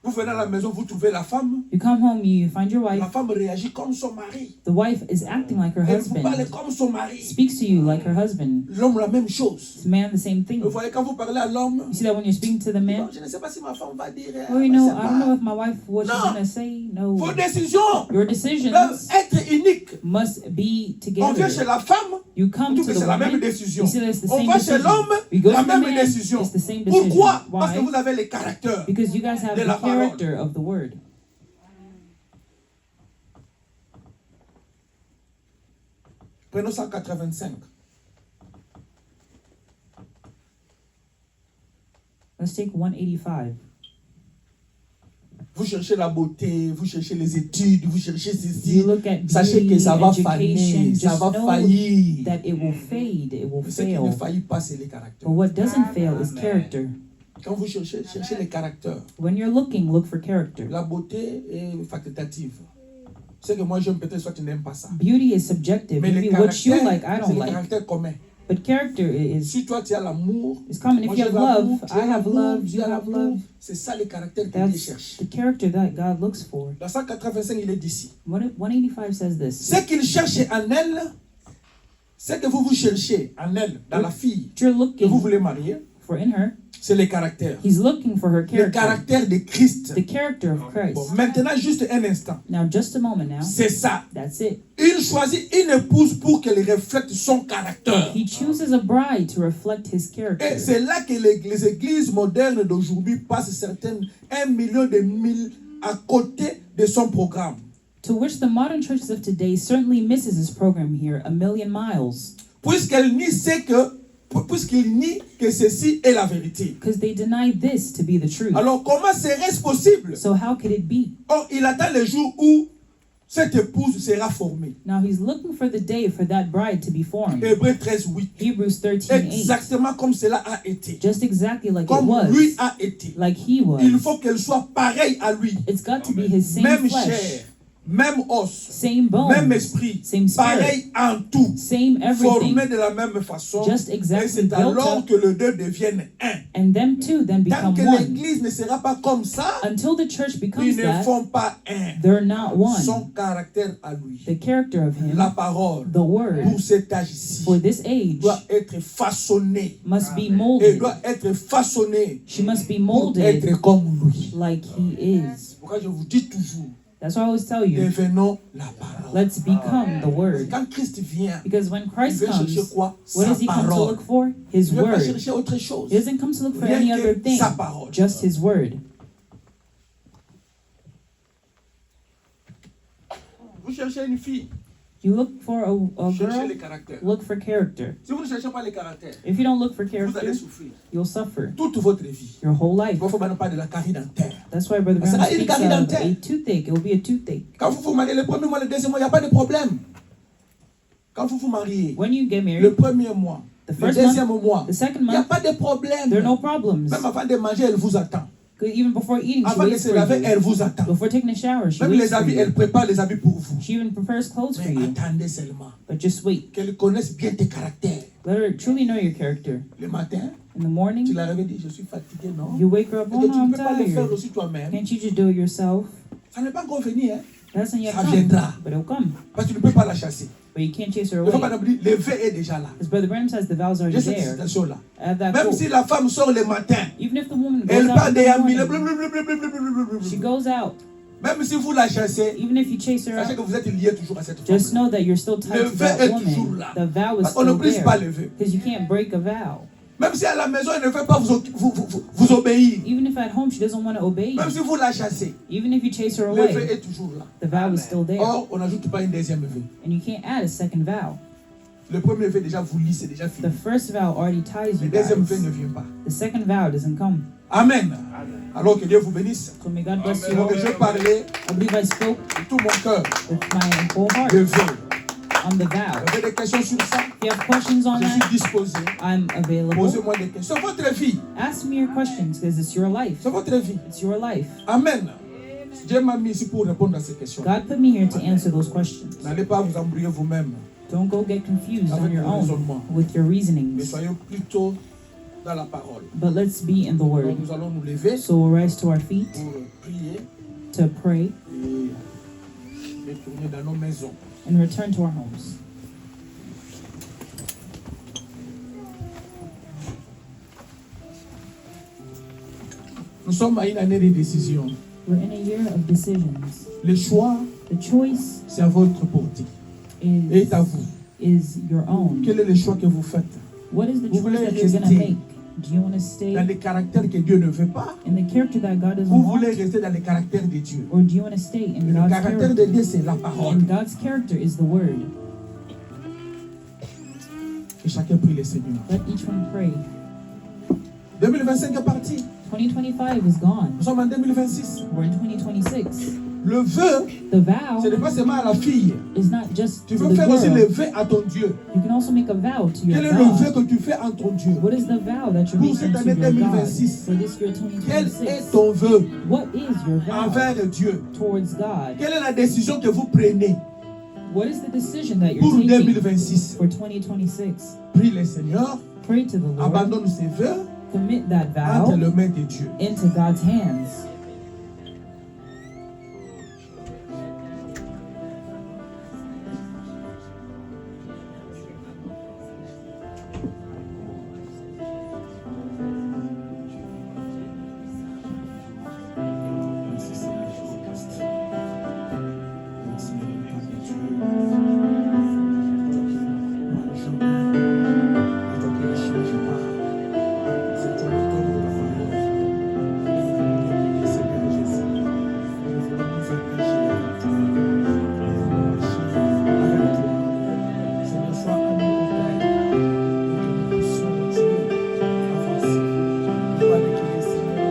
Vous venez à la maison, vous trouvez la femme. You come home, you find your La wife. femme réagit comme son mari. The wife is acting like her Elle vous parle husband. comme son mari. Speaks to you like her husband. L'homme, la même chose. The man, the same thing. Vous voyez, quand vous parlez à l'homme, You see that when you're speaking to the man? je ne sais pas si ma femme va dire. Oh, je I sais don't know pas. if my wife, what she's No. going to say. No. Vos décisions Your doivent decisions être uniques. must be On vient chez together. la femme, You on come trouve to que the c'est la même woman. décision. You see that it's the On same va chez decision. l'homme, We go la to the même man, décision. it's the same decision. Pourquoi? Parce que Why? vous avez les caractères. Because you guys have de the la parole. character of the word. Prenons 185. Let's take 185. Vous cherchez la beauté, vous cherchez les études, vous cherchez ceci. You look at Sachez que beauty, ça va education, faner, ça just va know faillir. that it will fade, it will Mais ce qui ne fail. faillit pas, c'est les caractères. But what doesn't fail is character. Quand vous cherchez les caractères. When you're looking, look for character. La beauté est facultative. Ce que moi j'aime peut-être, soit tu n'aimes pas ça. Beauty is subjective. Mais le Maybe what you caractère, like, I c'est don't le like. caractère commun. But character is Si toi tu as l'amour, common. moi If you j'ai have love, tu I as have l'amour, love, tu you as have l'amour. love. C'est ça le caractère que Dieu That's cherche. the character that God looks for. Dans 185, il est d'ici. 185 says this. Ce qu'il cherche en elle, ce que vous cherchez en elle, dans la fille What you're que vous looking voulez marier, for in her, c'est le caractère. he's looking for her Le character. caractère de Christ. The character of Christ. Bon, maintenant, juste un instant. Now, just a moment now. C'est ça. That's it. Il choisit une épouse pour qu'elle reflète son caractère. He chooses a bride to reflect his Et character. c'est là que les églises modernes d'aujourd'hui passent certaines 1 million de mille à côté de son programme. To which the modern churches of today certainly misses his program here, a million miles. Puisqu'il nie que ceci est la vérité. Because they deny this to be the truth. Alors comment serait-ce possible? So how could it be? Or, il attend le jour où cette épouse sera formée. Now he's looking for the day for that bride to be formed. Hébreux 13, 8. Hebrews 13:8. Exactement comme cela a été. Just exactly like it Comme was. lui a été. Like he was. Il faut qu'elle soit pareille à lui. It's got to be his same Même flesh, chair, même os, same bones, même esprit, same spirit, pareil en tout, same everything. formé de la même façon. Just exactly Et c'est built alors up. que les deux deviennent un. And them two then Tant become que one. l'église ne sera pas comme ça, Until the church ils becomes ne that, font pas un. they're not Son one. caractère à lui, The character of him, la parole, the word, pour cet âge-ci, for this age, doit être façonné. must be Et molded. doit être façonné She must be pour molded être comme lui. like he is. Pourquoi je vous dis toujours, That's why I always tell you, devenons la parole. let's become the word. Quand Christ vient, Because when il Christ vient chercher comes, quoi? what Sa does he come to parole. look for? His Il ne veut pas word. chercher autre chose. He doesn't come to look for Rien any que other thing, sa parole. just his word. Vous cherchez une fille, You look for a cherchez girl, le caractère. look for character. Si vous ne cherchez pas le caractère, If you don't look for vous allez character, souffrir you'll suffer toute votre vie. your whole life. Il ne faut pas de la carie dentaire. That's why Brother Ça Branham sera une speaks carie of dentaire. a toothache. It will be a toothache. Quand vous vous mariez le premier mois, le deuxième mois, il n'y a pas de problème. Quand vous vous mariez, When you get le married, premier mois, the le first deuxième month, mois, the second il n'y a month, pas de problème. there are no problems. Même avant de manger, elle vous attend. 'Cause even before eating, she Avant de waits se for laver, you. elle vous attend. Before taking a shower, she Même waits les for habits, you. elle prépare les habits pour vous. She even prepares clothes for Mais you. attendez seulement But just wait. qu'elle connaisse bien tes caractères. Let her truly know your character. Le matin, In the tu morning, l'as réveillé, dit, je suis fatigué, non? you wake her up, Et oh que no, tu ne I'm peux pas le faire tired. aussi toi-même. Can't you just do it yourself? Ça n'est pas encore fini, hein? That doesn't yet Ça come, viendra. but it'll come. Parce que tu ne peux pas la chasser. But you can't chase her Il ne faut pas away. dire, le vœu est déjà là. As Brother Branham says, the vows are J'ai already cette there. citation-là. I have that Même quote. si la femme sort le matin, Even if the woman goes elle out part in des the amis, morning, she goes out. même si vous la chassez, Even if you chase her sachez que out, vous êtes lié toujours à cette just femme. know that you're still tied Le to vœu that est toujours woman. là. The vow is Parce qu'on ne still brise pas there. le vœu. Because you can't break a vow. Même si à la maison, elle ne veut pas vous obéir. Even if at home she doesn't want to obey you. Même si vous la chassez, Even if you chase her le vœu away, est toujours là. the vow is still there. Or, on n'ajoute pas une deuxième vœu. And you can't add a second vow. Le premier vœu déjà vous lie, c'est déjà fini. The first vow already ties Le you deuxième vœu guys. ne vient pas. The second vow doesn't come. Amen. Alors que Dieu vous bénisse. So may God bless you Donc all. je parlais I believe I spoke de tout mon cœur with my whole heart de vœu. on the Vous vow. avez des questions sur ça? If you have questions on Je that, suis disposé. I'm available. Posez-moi des questions. C'est votre vie. Ask me your questions because it's your life. C'est votre vie. It's your life. Amen. Dieu m'a mis ici pour répondre à ces questions. God put me here to answer those questions. N'allez pas vous embrouiller vous-même, Don't go get confused on avec your vos own raisonnements. with your mais reasonings, soyez plutôt dans la parole. but let's be in the Donc Word. nous allons nous lever So we'll rise to our feet pour prier to pray et retourner dans nos maisons. and return to our homes. Nous sommes à une année de décision. We're in a year of decisions. Le choix, The choice c'est à votre portée et is est à vous. your own. Quel est le choix que vous faites? What is the Vous choice voulez that you're going to rester make? Do you want to stay dans les caractères que Dieu ne veut pas? in the character that God doesn't Vous want? voulez rester dans les caractères de Dieu? Or do you want to stay in Le God's caractère de character? Dieu, c'est la parole. And God's character is the Word. Que chacun prie le Seigneur. Let each one pray. 2025 est parti. 2025 is gone. Nous sommes en 2026. We're in 2026. Le vœu, The vow ce n'est pas seulement à la fille. is not just Tu to veux the faire aussi girl. le vœu à ton Dieu. You can also make a vow to your Quel est le vœu God. que tu fais en ton Dieu? What is the vow that you're Pour making cette to année your God 2026, for this year Quel 2026? est ton vœu What is your vow envers Dieu? towards God? Quelle est la décision que vous prenez What is the decision that you're pour taking 2026? for 2026? Prie le Seigneur, Pray to the Lord. abandonne ses vœux Commit that entre vow les mains de Dieu. into God's hands. Merci Seigneur Jésus-Christ. Merci Papa Dieu. Toi qui manges et toi qui ne changes pas. C'est toi le corps de la famille. Seigneur Jésus, nous voulons nous engager avec toi. Nous voulons marcher avec toi. Seigneur, sois à nous, Père, et que nous puissions, Dieu, avancer. Nous pas décliner, Seigneur.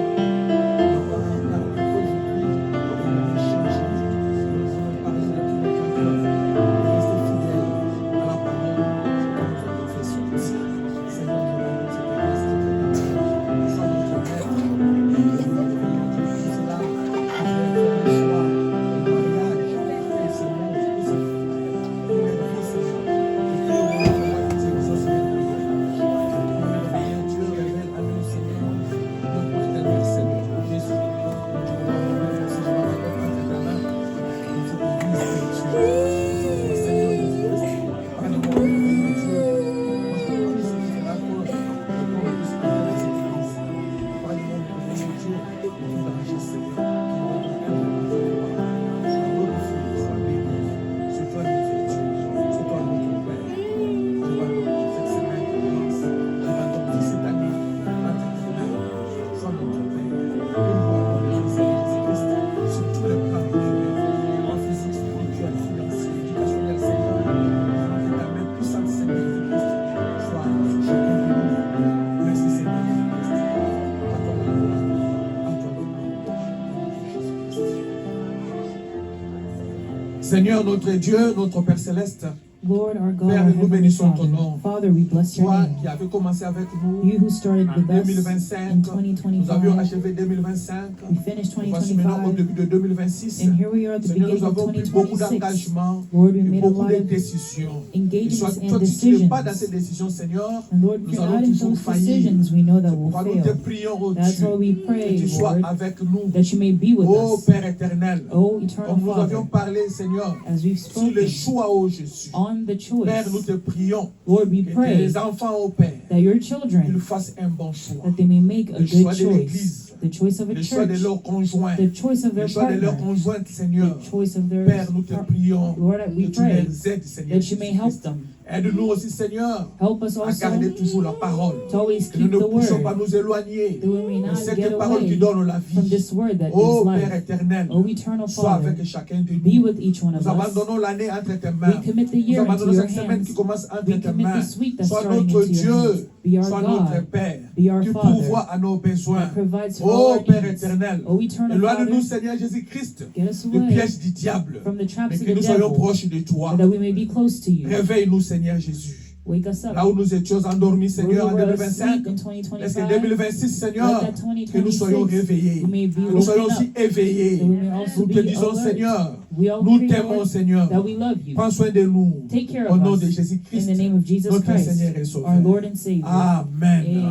Seigneur notre Dieu, notre Père Céleste, Lord, our God, Père, our nous Heavenly bénissons ton Father, nom. Father, we bless your Toi name. qui avais commencé avec nous You who started en with us in 2025, nous avions 2025, achevé 2025. we finished Voici maintenant au 2025, début de 2026. and here we are at the Seigneur, nous beginning of avons pris beaucoup 2026. d'engagements Lord, we et made a beaucoup lot de of décisions. Et soit, engagements toi, and si tu n'es pas dans decisions. ces décisions, Seigneur, And Lord, if nous you're allons not in toujours those faillir. decisions, we know that C'est we'll pourquoi nous te fail. prions, oh That's Dieu, why we que pray, tu sois Lord, avec nous. that you may be with Oh us. Père éternel, Oh, eternal comme nous Father, avions parlé, Seigneur, as we've sur le spoken choix, oh Jésus. on the Père, nous choice, te prions Lord, we que pray tes enfants, oh Père, that your qu'ils children, fassent un bon choix. that they may make a Le choix good de choice, l'Église, the choice of a le choix de church, leurs conjoints, the choice of le their choix de leurs partner, conjointes, Seigneur. the choice of their Père, nous te prions Lord, we que tu pray les aides, Seigneur. that you may help Jésus-Christ. them. Aide-nous aussi, Seigneur, Help us à also garder toujours la parole. to always Que nous keep ne the puissions pas word, nous éloigner that we may de not cette get parole qui away donne la from vie. this word that Oh gives Père life. éternel, Oh, eternal sois Father, avec chacun de be nous. with each one of Nous us. abandonnons l'année entre tes We mains. commit the Nous year into abandonnons your cette semaine qui hands. commence entre We tes commit mains. this week that's Sois starting notre into your hands. Dieu, Be our sois notre God, Père, be our qui Father, pourvoit à nos besoins. that provides for Oh our Père needs. éternel, Oh, eternal éloigne-nous Father, Seigneur Jésus-Christ get us du away piège du diable, from the traps mais of que the nous soyons devil, proches de toi. so that we may be close to you. Réveille-nous Seigneur Jésus. Wake us up. Là où nous étions endormis Seigneur en Where we were 2025, asleep in laisse que 2025, 2026 Seigneur, let that que nous soyons 2026 réveillés, we may be que nous soyons woken aussi up, éveillés. that we may also Nous te be disons alert. Seigneur, We all nous pray, t'aimons Lord, Seigneur. that we love you. Prends soin de nous. Take care Au of nom us de in Jésus-Christ, the name of Jesus notre Christ, Seigneur et Sauveur. our Lord and Savior. Amen. Amen.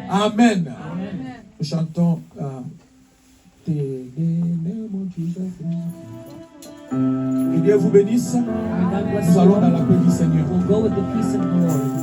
Amen. Amen. Nous chantons que Dieu vous bénisse. May God bless Nous you allons dans all. la paix du Seigneur. We'll go with the peace of the Lord.